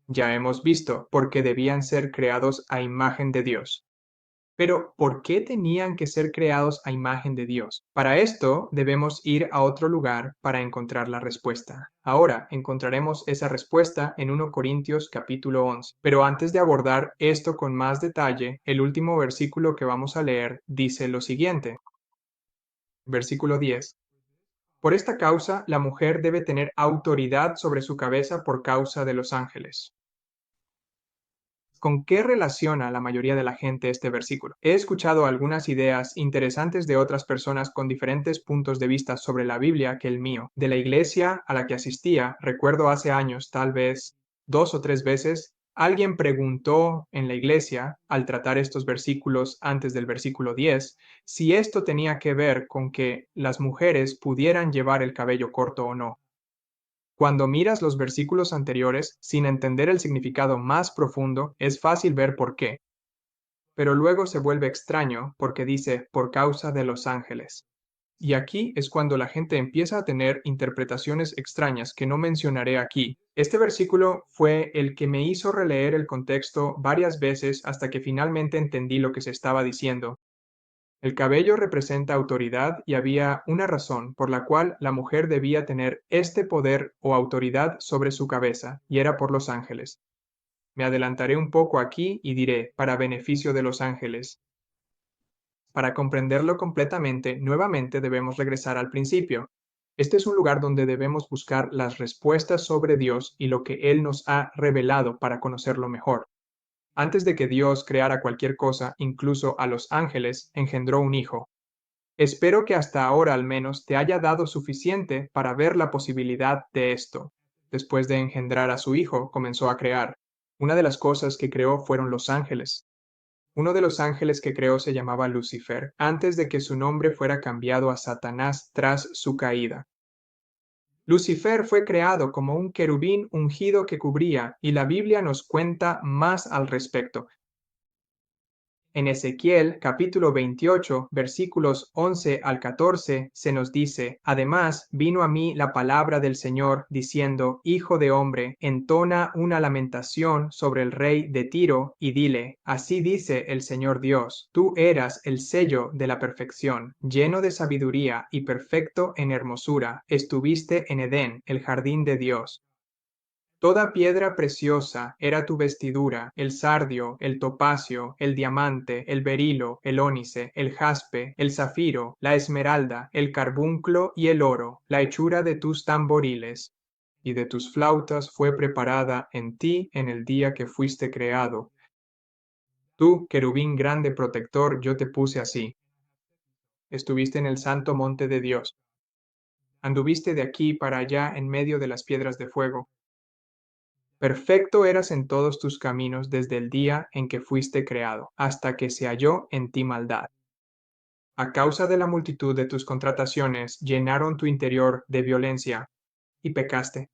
Ya hemos visto, porque debían ser creados a imagen de Dios. Pero, ¿por qué tenían que ser creados a imagen de Dios? Para esto debemos ir a otro lugar para encontrar la respuesta. Ahora encontraremos esa respuesta en 1 Corintios capítulo 11. Pero antes de abordar esto con más detalle, el último versículo que vamos a leer dice lo siguiente. Versículo 10. Por esta causa, la mujer debe tener autoridad sobre su cabeza por causa de los ángeles. ¿Con qué relaciona la mayoría de la gente este versículo? He escuchado algunas ideas interesantes de otras personas con diferentes puntos de vista sobre la Biblia que el mío. De la iglesia a la que asistía, recuerdo hace años, tal vez 2 o 3 veces, alguien preguntó en la iglesia, al tratar estos versículos antes del versículo 10, si esto tenía que ver con que las mujeres pudieran llevar el cabello corto o no. Cuando miras los versículos anteriores sin entender el significado más profundo, es fácil ver por qué, pero luego se vuelve extraño porque dice por causa de los ángeles. Y aquí es cuando la gente empieza a tener interpretaciones extrañas que no mencionaré aquí. Este versículo fue el que me hizo releer el contexto varias veces hasta que finalmente entendí lo que se estaba diciendo. El cabello representa autoridad y había una razón por la cual la mujer debía tener este poder o autoridad sobre su cabeza, y era por los ángeles. Me adelantaré un poco aquí y diré, para beneficio de los ángeles. Para comprenderlo completamente, nuevamente debemos regresar al principio. Este es un lugar donde debemos buscar las respuestas sobre Dios y lo que Él nos ha revelado para conocerlo mejor. Antes de que Dios creara cualquier cosa, incluso a los ángeles, engendró un hijo. Espero que hasta ahora al menos te haya dado suficiente para ver la posibilidad de esto. Después de engendrar a su hijo, comenzó a crear. Una de las cosas que creó fueron los ángeles. Uno de los ángeles que creó se llamaba Lucifer, antes de que su nombre fuera cambiado a Satanás tras su caída. Lucifer fue creado como un querubín ungido que cubría, y la Biblia nos cuenta más al respecto. En Ezequiel capítulo 28, versículos 11 al 14, se nos dice, además vino a mí la palabra del Señor diciendo, Hijo de hombre, entona una lamentación sobre el rey de Tiro y dile, así dice el Señor Dios, tú eras el sello de la perfección, lleno de sabiduría y perfecto en hermosura, estuviste en Edén, el jardín de Dios. Toda piedra preciosa era tu vestidura, el sardio, el topacio, el diamante, el berilo, el ónice, el jaspe, el zafiro, la esmeralda, el carbunclo y el oro, la hechura de tus tamboriles y de tus flautas fue preparada en ti en el día que fuiste creado. Tú, querubín grande protector, yo te puse así. Estuviste en el santo monte de Dios. Anduviste de aquí para allá en medio de las piedras de fuego. Perfecto eras en todos tus caminos desde el día en que fuiste creado, hasta que se halló en ti maldad. A causa de la multitud de tus contrataciones, llenaron tu interior de violencia, y pecaste.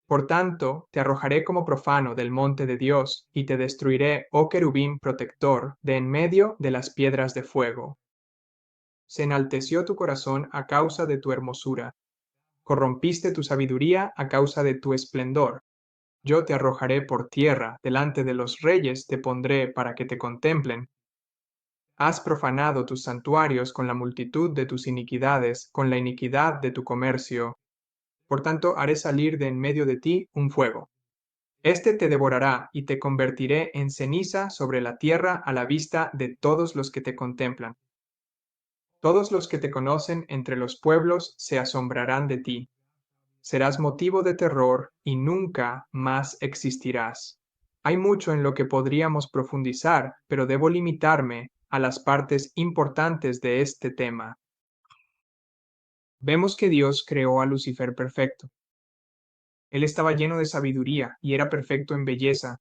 Por tanto, te arrojaré como profano del monte de Dios, y te destruiré, oh querubín protector, de en medio de las piedras de fuego. Se enalteció tu corazón a causa de tu hermosura. Corrompiste tu sabiduría a causa de tu esplendor. Yo te arrojaré por tierra, delante de los reyes te pondré para que te contemplen. Has profanado tus santuarios con la multitud de tus iniquidades, con la iniquidad de tu comercio. Por tanto, haré salir de en medio de ti un fuego. Este te devorará y te convertiré en ceniza sobre la tierra a la vista de todos los que te contemplan. Todos los que te conocen entre los pueblos se asombrarán de ti. Serás motivo de terror y nunca más existirás. Hay mucho en lo que podríamos profundizar, pero debo limitarme a las partes importantes de este tema. Vemos que Dios creó a Lucifer perfecto. Él estaba lleno de sabiduría y era perfecto en belleza.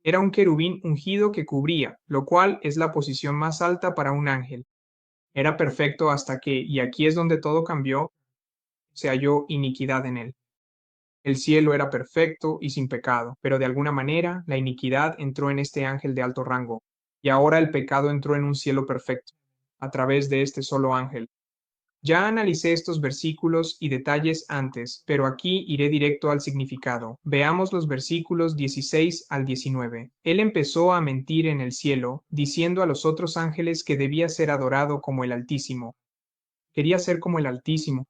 Era un querubín ungido que cubría, lo cual es la posición más alta para un ángel. Era perfecto hasta que, y aquí es donde todo cambió, se halló iniquidad en él. El cielo era perfecto y sin pecado, pero de alguna manera la iniquidad entró en este ángel de alto rango, y ahora el pecado entró en un cielo perfecto, a través de este solo ángel. Ya analicé estos versículos y detalles antes, pero aquí iré directo al significado. Veamos los versículos 16 al 19. Él empezó a mentir en el cielo, diciendo a los otros ángeles que debía ser adorado como el Altísimo. Quería ser como el Altísimo.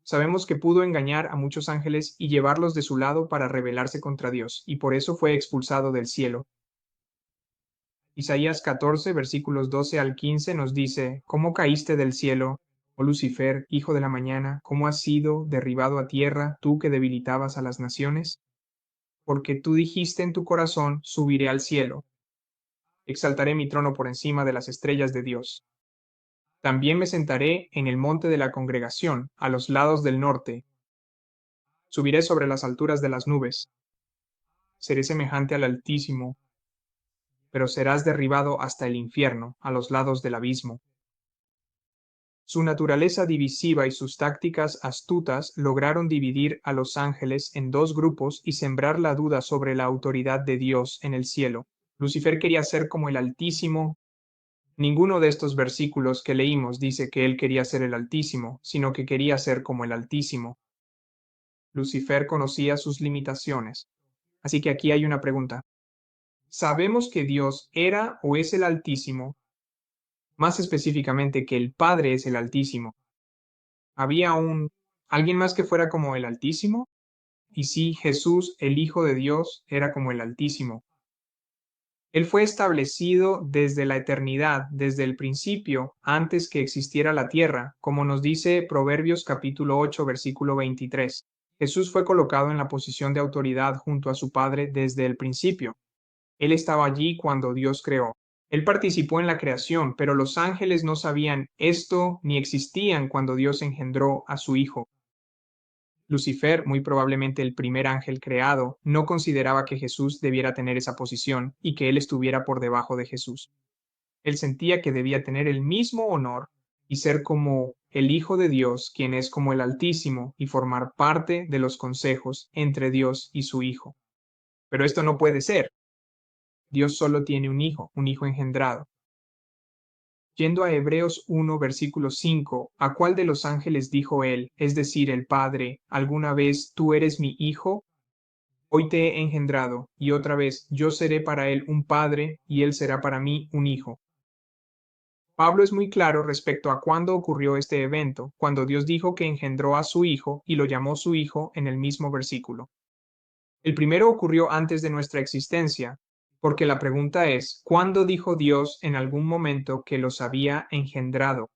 Sabemos que pudo engañar a muchos ángeles y llevarlos de su lado para rebelarse contra Dios, y por eso fue expulsado del cielo. Isaías 14, versículos 12 al 15 nos dice, ¿Cómo caíste del cielo, oh Lucifer, hijo de la mañana? ¿Cómo has sido derribado a tierra, tú que debilitabas a las naciones? Porque tú dijiste en tu corazón, subiré al cielo, exaltaré mi trono por encima de las estrellas de Dios. También me sentaré en el monte de la congregación, a los lados del norte. Subiré sobre las alturas de las nubes. Seré semejante al Altísimo, pero serás derribado hasta el infierno, a los lados del abismo. Su naturaleza divisiva y sus tácticas astutas lograron dividir a los ángeles en dos grupos y sembrar la duda sobre la autoridad de Dios en el cielo. Lucifer quería ser como el Altísimo. Ninguno de estos versículos que leímos dice que él quería ser el Altísimo, sino que quería ser como el Altísimo. Lucifer conocía sus limitaciones. Así que aquí hay una pregunta. ¿Sabemos que Dios era o es el Altísimo? Más específicamente que el Padre es el Altísimo. ¿Había alguien más que fuera como el Altísimo? Y sí, Jesús, el Hijo de Dios, era como el Altísimo. Él fue establecido desde la eternidad, desde el principio, antes que existiera la tierra, como nos dice Proverbios capítulo 8, versículo 23. Jesús fue colocado en la posición de autoridad junto a su Padre desde el principio. Él estaba allí cuando Dios creó. Él participó en la creación, pero los ángeles no sabían esto ni existían cuando Dios engendró a su Hijo. Lucifer, muy probablemente el primer ángel creado, no consideraba que Jesús debiera tener esa posición y que él estuviera por debajo de Jesús. Él sentía que debía tener el mismo honor y ser como el Hijo de Dios, quien es como el Altísimo, y formar parte de los consejos entre Dios y su Hijo. Pero esto no puede ser. Dios solo tiene un hijo engendrado. Yendo a Hebreos 1, versículo 5, ¿a cuál de los ángeles dijo él, es decir, el Padre, alguna vez tú eres mi hijo? Hoy te he engendrado, y otra vez yo seré para él un padre, y él será para mí un hijo. Pablo es muy claro respecto a cuándo ocurrió este evento, cuando Dios dijo que engendró a su hijo y lo llamó su hijo en el mismo versículo. El primero ocurrió antes de nuestra existencia, porque la pregunta es, ¿cuándo dijo Dios en algún momento que los había engendrado?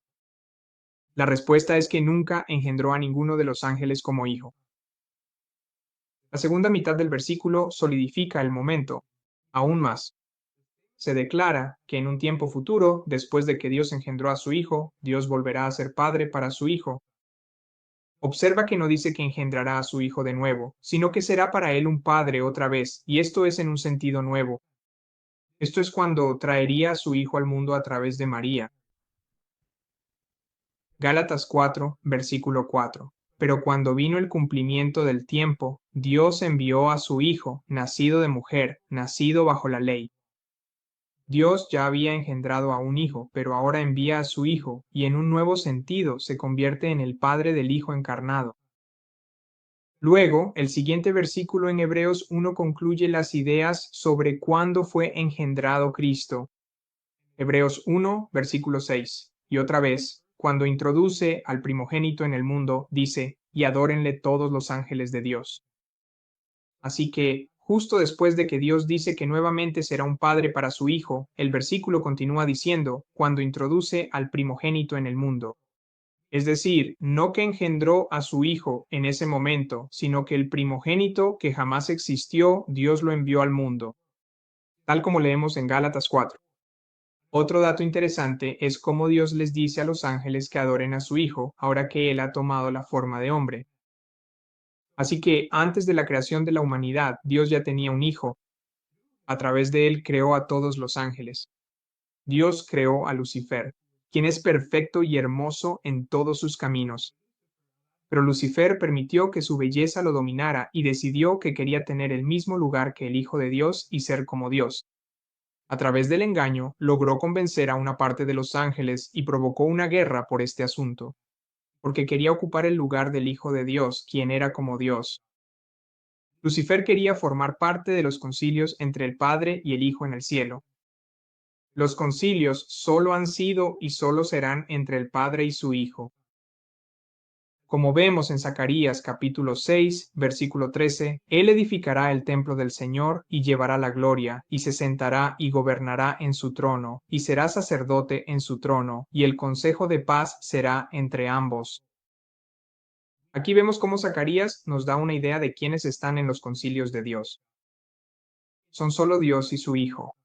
La respuesta es que nunca engendró a ninguno de los ángeles como hijo. La segunda mitad del versículo solidifica el momento, aún más. Se declara que en un tiempo futuro, después de que Dios engendró a su hijo, Dios volverá a ser padre para su hijo. Observa que no dice que engendrará a su hijo de nuevo, sino que será para él un padre otra vez, y esto es en un sentido nuevo. Esto es cuando traería a su hijo al mundo a través de María. Gálatas 4, versículo 4. Pero cuando vino el cumplimiento del tiempo, Dios envió a su hijo, nacido de mujer, nacido bajo la ley. Dios ya había engendrado a un hijo, pero ahora envía a su hijo, y en un nuevo sentido se convierte en el Padre del Hijo encarnado. Luego, el siguiente versículo en Hebreos 1 concluye las ideas sobre cuándo fue engendrado Cristo. Hebreos 1, versículo 6. Y otra vez, cuando introduce al primogénito en el mundo, dice, y adórenle todos los ángeles de Dios. Así que, justo después de que Dios dice que nuevamente será un padre para su hijo, el versículo continúa diciendo, cuando introduce al primogénito en el mundo. Es decir, no que engendró a su hijo en ese momento, sino que el primogénito que jamás existió, Dios lo envió al mundo, tal como leemos en Gálatas 4. Otro dato interesante es cómo Dios les dice a los ángeles que adoren a su hijo, ahora que él ha tomado la forma de hombre. Así que antes de la creación de la humanidad, Dios ya tenía un hijo. A través de él creó a todos los ángeles. Dios creó a Lucifer, quien es perfecto y hermoso en todos sus caminos. Pero Lucifer permitió que su belleza lo dominara y decidió que quería tener el mismo lugar que el Hijo de Dios y ser como Dios. A través del engaño, logró convencer a una parte de los ángeles y provocó una guerra por este asunto. porque quería ocupar el lugar del Hijo de Dios, quien era como Dios. Lucifer quería formar parte de los concilios entre el Padre y el Hijo en el cielo. Los concilios solo han sido y solo serán entre el Padre y su Hijo. Como vemos en Zacarías capítulo 6, versículo 13, Él edificará el templo del Señor y llevará la gloria, y se sentará y gobernará en su trono, y será sacerdote en su trono, y el consejo de paz será entre ambos. Aquí vemos cómo Zacarías nos da una idea de quiénes están en los concilios de Dios. Son solo Dios y su Hijo.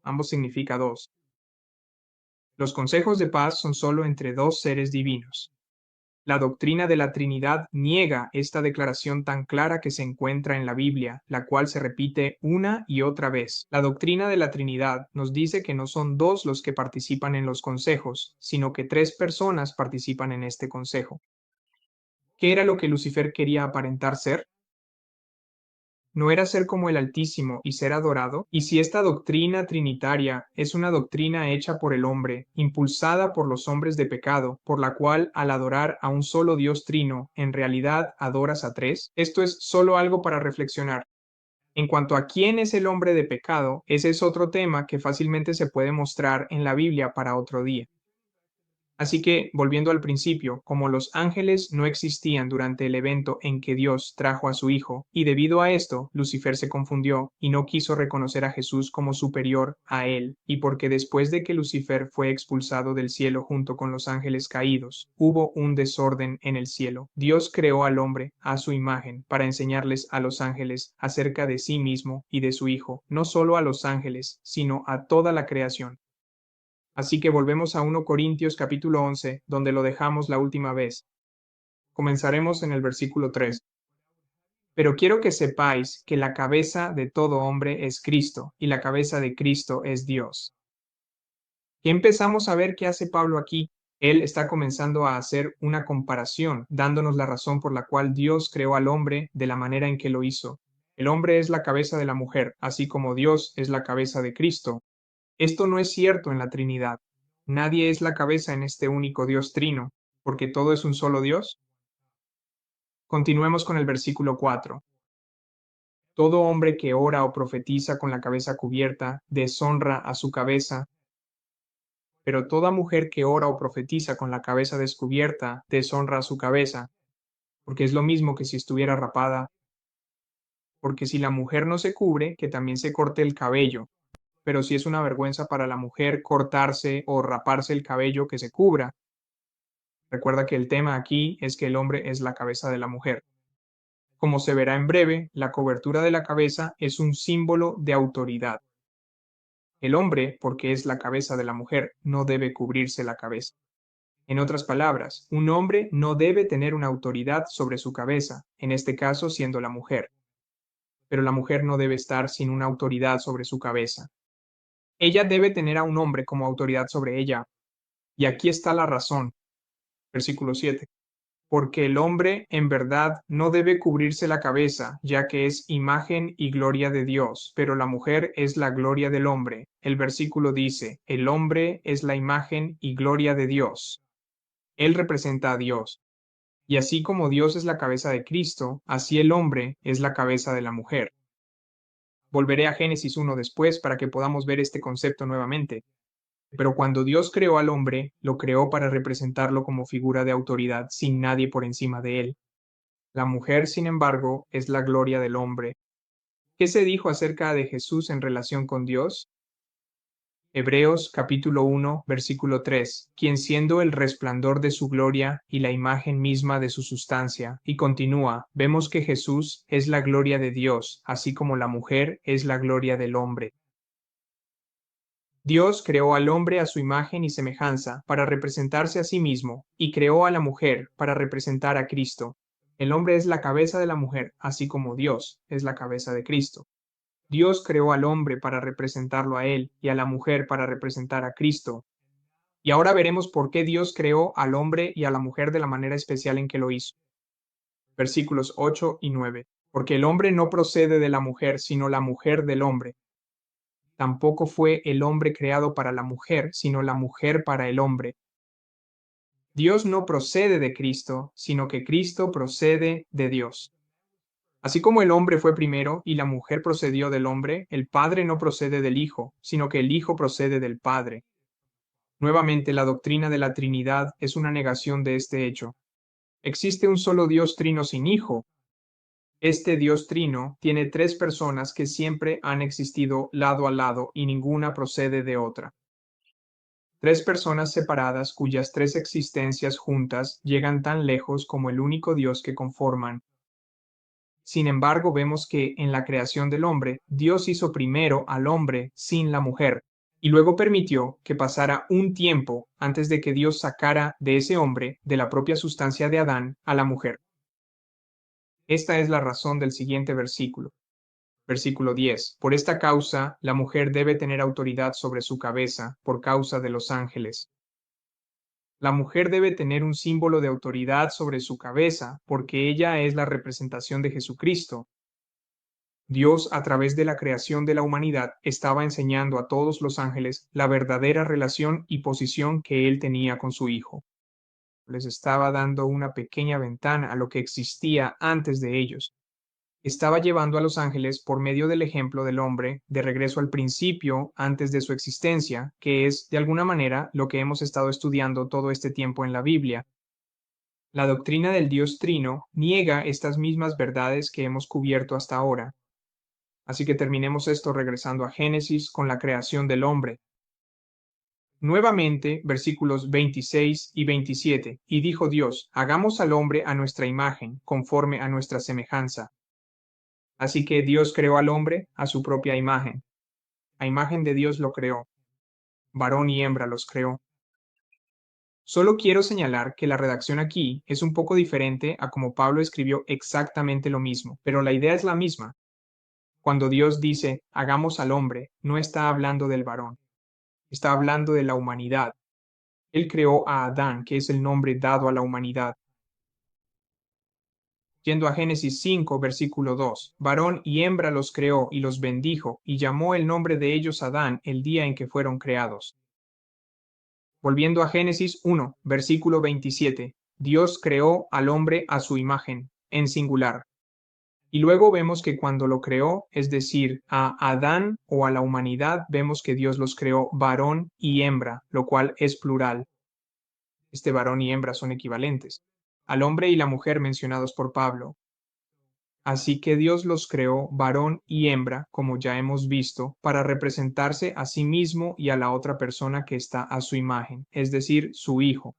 Ambos significa dos. Los consejos de paz son solo entre dos seres divinos. La doctrina de la Trinidad niega esta declaración tan clara que se encuentra en la Biblia, la cual se repite una y otra vez. La doctrina de la Trinidad nos dice que no son dos los que participan en los consejos, sino que tres personas participan en este consejo. ¿Qué era lo que Lucifer quería aparentar ser? ¿No era ser como el Altísimo y ser adorado? Y si esta doctrina trinitaria es una doctrina hecha por el hombre, impulsada por los hombres de pecado, por la cual al adorar a un solo Dios trino, en realidad adoras a tres, esto es solo algo para reflexionar. En cuanto a quién es el hombre de pecado, ese es otro tema que fácilmente se puede mostrar en la Biblia para otro día. Así que, volviendo al principio, como los ángeles no existían durante el evento en que Dios trajo a su Hijo, y debido a esto, Lucifer se confundió y no quiso reconocer a Jesús como superior a él, y porque después de que Lucifer fue expulsado del cielo junto con los ángeles caídos, hubo un desorden en el cielo. Dios creó al hombre a su imagen para enseñarles a los ángeles acerca de sí mismo y de su Hijo, no solo a los ángeles, sino a toda la creación. Así que volvemos a 1 Corintios capítulo 11, donde lo dejamos la última vez. Comenzaremos en el versículo 3. Pero quiero que sepáis que la cabeza de todo hombre es Cristo, y la cabeza de Cristo es Dios. Y empezamos a ver qué hace Pablo aquí. Él está comenzando a hacer una comparación, dándonos la razón por la cual Dios creó al hombre de la manera en que lo hizo. El hombre es la cabeza de la mujer, así como Dios es la cabeza de Cristo. Esto no es cierto en la Trinidad. Nadie es la cabeza en este único Dios trino, porque todo es un solo Dios. Continuemos con el versículo 4. Todo hombre que ora o profetiza con la cabeza cubierta deshonra a su cabeza, pero toda mujer que ora o profetiza con la cabeza descubierta deshonra a su cabeza, porque es lo mismo que si estuviera rapada, porque si la mujer no se cubre, que también se corte el cabello, pero si es una vergüenza para la mujer cortarse o raparse el cabello, que se cubra. Recuerda que el tema aquí es que el hombre es la cabeza de la mujer. Como se verá en breve, la cobertura de la cabeza es un símbolo de autoridad. El hombre, porque es la cabeza de la mujer, no debe cubrirse la cabeza. En otras palabras, un hombre no debe tener una autoridad sobre su cabeza, en este caso siendo la mujer. Pero la mujer no debe estar sin una autoridad sobre su cabeza. Ella debe tener a un hombre como autoridad sobre ella. Y aquí está la razón. Versículo 7. Porque el hombre en verdad no debe cubrirse la cabeza, ya que es imagen y gloria de Dios, pero la mujer es la gloria del hombre. El versículo dice, el hombre es la imagen y gloria de Dios. Él representa a Dios. Y así como Dios es la cabeza de Cristo, así el hombre es la cabeza de la mujer. Volveré a Génesis 1 después para que podamos ver este concepto nuevamente. Pero cuando Dios creó al hombre, lo creó para representarlo como figura de autoridad sin nadie por encima de él. La mujer, sin embargo, es la gloria del hombre. ¿Qué se dijo acerca de Jesús en relación con Dios? Hebreos capítulo 1, versículo 3, quien siendo el resplandor de su gloria y la imagen misma de su sustancia, y continúa, vemos que Jesús es la gloria de Dios, así como la mujer es la gloria del hombre. Dios creó al hombre a su imagen y semejanza para representarse a sí mismo, y creó a la mujer para representar a Cristo. El hombre es la cabeza de la mujer, así como Dios es la cabeza de Cristo. Dios creó al hombre para representarlo a él y a la mujer para representar a Cristo. Y ahora veremos por qué Dios creó al hombre y a la mujer de la manera especial en que lo hizo. Versículos 8 y 9. Porque el hombre no procede de la mujer, sino la mujer del hombre. Tampoco fue el hombre creado para la mujer, sino la mujer para el hombre. Dios no procede de Cristo, sino que Cristo procede de Dios. Así como el hombre fue primero y la mujer procedió del hombre, el Padre no procede del Hijo, sino que el Hijo procede del Padre. Nuevamente, la doctrina de la Trinidad es una negación de este hecho. Existe un solo Dios trino sin Hijo. Este Dios trino tiene tres personas que siempre han existido lado a lado y ninguna procede de otra. Tres personas separadas cuyas tres existencias juntas llegan tan lejos como el único Dios que conforman. Sin embargo, vemos que en la creación del hombre, Dios hizo primero al hombre sin la mujer, y luego permitió que pasara un tiempo antes de que Dios sacara de ese hombre, de la propia sustancia de Adán, a la mujer. Esta es la razón del siguiente versículo. Versículo 10. Por esta causa, la mujer debe tener autoridad sobre su cabeza, por causa de los ángeles. La mujer debe tener un símbolo de autoridad sobre su cabeza, porque ella es la representación de Jesucristo. Dios, a través de la creación de la humanidad, estaba enseñando a todos los ángeles la verdadera relación y posición que él tenía con su Hijo. Les estaba dando una pequeña ventana a lo que existía antes de ellos. Estaba llevando a los ángeles por medio del ejemplo del hombre de regreso al principio antes de su existencia, que es, de alguna manera, lo que hemos estado estudiando todo este tiempo en la Biblia. La doctrina del Dios Trino niega estas mismas verdades que hemos cubierto hasta ahora. Así que terminemos esto regresando a Génesis con la creación del hombre. Nuevamente, versículos 26 y 27. Y dijo Dios, hagamos al hombre a nuestra imagen, conforme a nuestra semejanza. Así que Dios creó al hombre a su propia imagen. A imagen de Dios lo creó. Varón y hembra los creó. Solo quiero señalar que la redacción aquí es un poco diferente a como Pablo escribió exactamente lo mismo, pero la idea es la misma. Cuando Dios dice, hagamos al hombre, no está hablando del varón, está hablando de la humanidad. Él creó a Adán, que es el nombre dado a la humanidad. Yendo a Génesis 5, versículo 2, varón y hembra los creó y los bendijo, y llamó el nombre de ellos Adán el día en que fueron creados. Volviendo a Génesis 1, versículo 27, Dios creó al hombre a su imagen, en singular. Y luego vemos que cuando lo creó, es decir, a Adán o a la humanidad, vemos que Dios los creó varón y hembra, lo cual es plural. Este varón y hembra son equivalentes al hombre y la mujer mencionados por Pablo. Así que Dios los creó varón y hembra, como ya hemos visto, para representarse a sí mismo y a la otra persona que está a su imagen, es decir, su Hijo.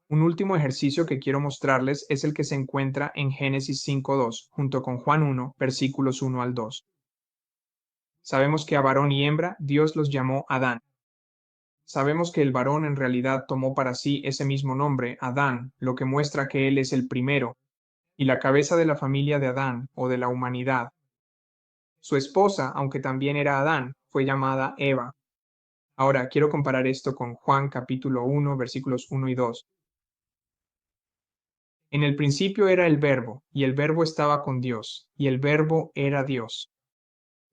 Un último ejercicio que quiero mostrarles es el que se encuentra en Génesis 5.2, junto con Juan 1, versículos 1 al 2. Sabemos que a varón y hembra Dios los llamó Adán. Sabemos que el varón en realidad tomó para sí ese mismo nombre, Adán, lo que muestra que él es el primero, y la cabeza de la familia de Adán o de la humanidad. Su esposa, aunque también era Adán, fue llamada Eva. Ahora quiero comparar esto con Juan capítulo 1, versículos 1 y 2. En el principio era el Verbo, y el Verbo estaba con Dios, y el Verbo era Dios.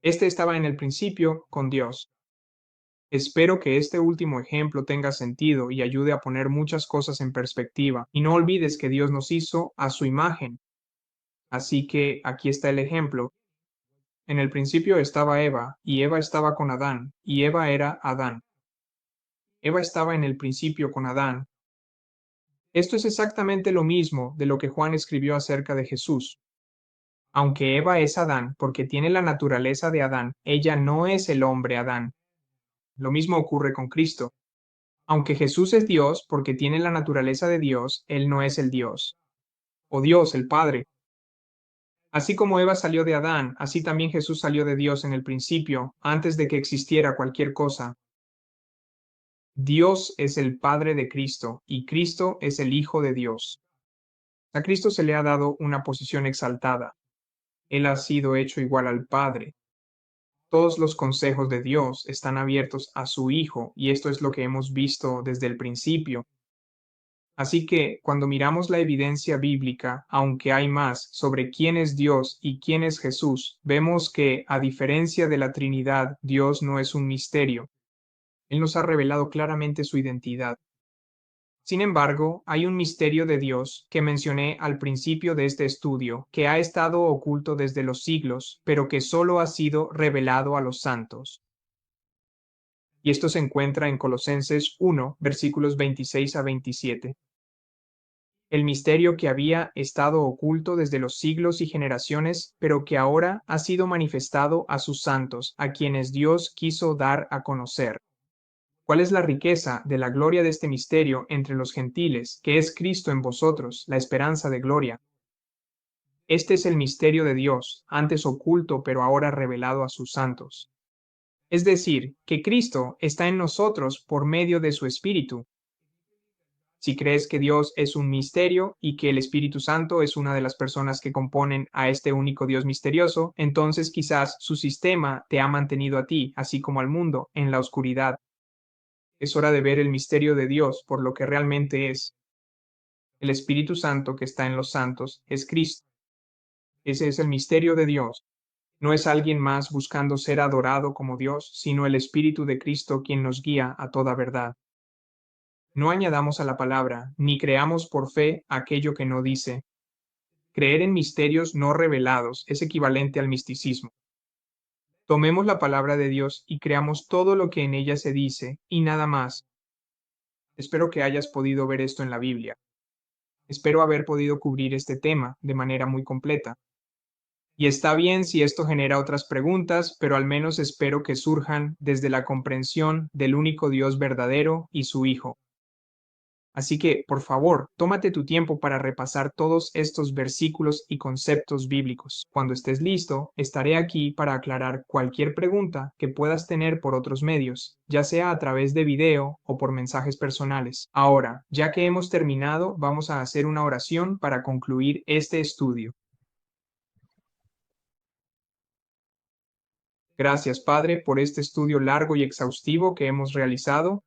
Este estaba en el principio con Dios. Espero que este último ejemplo tenga sentido y ayude a poner muchas cosas en perspectiva. Y no olvides que Dios nos hizo a su imagen. Así que aquí está el ejemplo. En el principio estaba Eva, y Eva estaba con Adán, y Eva era Adán. Eva estaba en el principio con Adán. Esto es exactamente lo mismo de lo que Juan escribió acerca de Jesús. Aunque Eva es Adán porque tiene la naturaleza de Adán, ella no es el hombre Adán. Lo mismo ocurre con Cristo. Aunque Jesús es Dios porque tiene la naturaleza de Dios, Él no es el Dios, o Dios el Padre. Así como Eva salió de Adán, así también Jesús salió de Dios en el principio, antes de que existiera cualquier cosa. Dios es el Padre de Cristo y Cristo es el Hijo de Dios. A Cristo se le ha dado una posición exaltada. Él ha sido hecho igual al Padre. Todos los consejos de Dios están abiertos a su Hijo y esto es lo que hemos visto desde el principio. Así que cuando miramos la evidencia bíblica, aunque hay más sobre quién es Dios y quién es Jesús, vemos que, a diferencia de la Trinidad, Dios no es un misterio. Él nos ha revelado claramente su identidad. Sin embargo, hay un misterio de Dios que mencioné al principio de este estudio, que ha estado oculto desde los siglos, pero que solo ha sido revelado a los santos. Y esto se encuentra en Colosenses 1, versículos 26 a 27. El misterio que había estado oculto desde los siglos y generaciones, pero que ahora ha sido manifestado a sus santos, a quienes Dios quiso dar a conocer. ¿Cuál es la riqueza de la gloria de este misterio entre los gentiles, que es Cristo en vosotros, la esperanza de gloria? Este es el misterio de Dios, antes oculto, pero ahora revelado a sus santos. Es decir, que Cristo está en nosotros por medio de su Espíritu. Si crees que Dios es un misterio y que el Espíritu Santo es una de las personas que componen a este único Dios misterioso, entonces quizás su sistema te ha mantenido a ti, así como al mundo, en la oscuridad. Es hora de ver el misterio de Dios por lo que realmente es. El Espíritu Santo que está en los santos es Cristo. Ese es el misterio de Dios. No es alguien más buscando ser adorado como Dios, sino el Espíritu de Cristo quien nos guía a toda verdad. No añadamos a la palabra, ni creamos por fe aquello que no dice. Creer en misterios no revelados es equivalente al misticismo. Tomemos la palabra de Dios y creamos todo lo que en ella se dice, y nada más. Espero que hayas podido ver esto en la Biblia. Espero haber podido cubrir este tema de manera muy completa. Y está bien si esto genera otras preguntas, pero al menos espero que surjan desde la comprensión del único Dios verdadero y su Hijo. Así que, por favor, tómate tu tiempo para repasar todos estos versículos y conceptos bíblicos. Cuando estés listo, estaré aquí para aclarar cualquier pregunta que puedas tener por otros medios, ya sea a través de video o por mensajes personales. Ahora, ya que hemos terminado, vamos a hacer una oración para concluir este estudio. Gracias, Padre, por este estudio largo y exhaustivo que hemos realizado.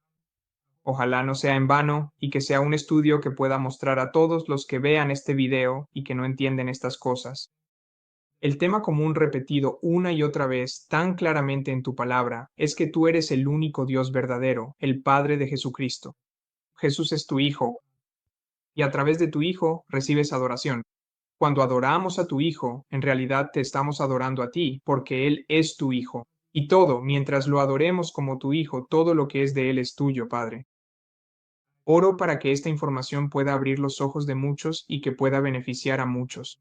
Ojalá no sea en vano y que sea un estudio que pueda mostrar a todos los que vean este video y que no entienden estas cosas. El tema común repetido una y otra vez tan claramente en tu palabra es que tú eres el único Dios verdadero, el Padre de Jesucristo. Jesús es tu Hijo y a través de tu Hijo recibes adoración. Cuando adoramos a tu Hijo, en realidad te estamos adorando a ti, porque Él es tu Hijo. Y todo, mientras lo adoremos como tu Hijo, todo lo que es de Él es tuyo, Padre. Oro para que esta información pueda abrir los ojos de muchos y que pueda beneficiar a muchos.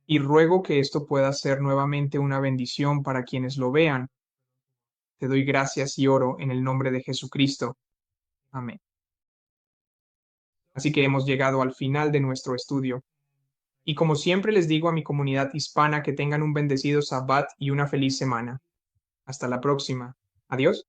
Y ruego que esto pueda ser nuevamente una bendición para quienes lo vean. Te doy gracias y oro en el nombre de Jesucristo. Amén. Así que hemos llegado al final de nuestro estudio. Y como siempre les digo a mi comunidad hispana que tengan un bendecido Sabbat y una feliz semana. Hasta la próxima. Adiós.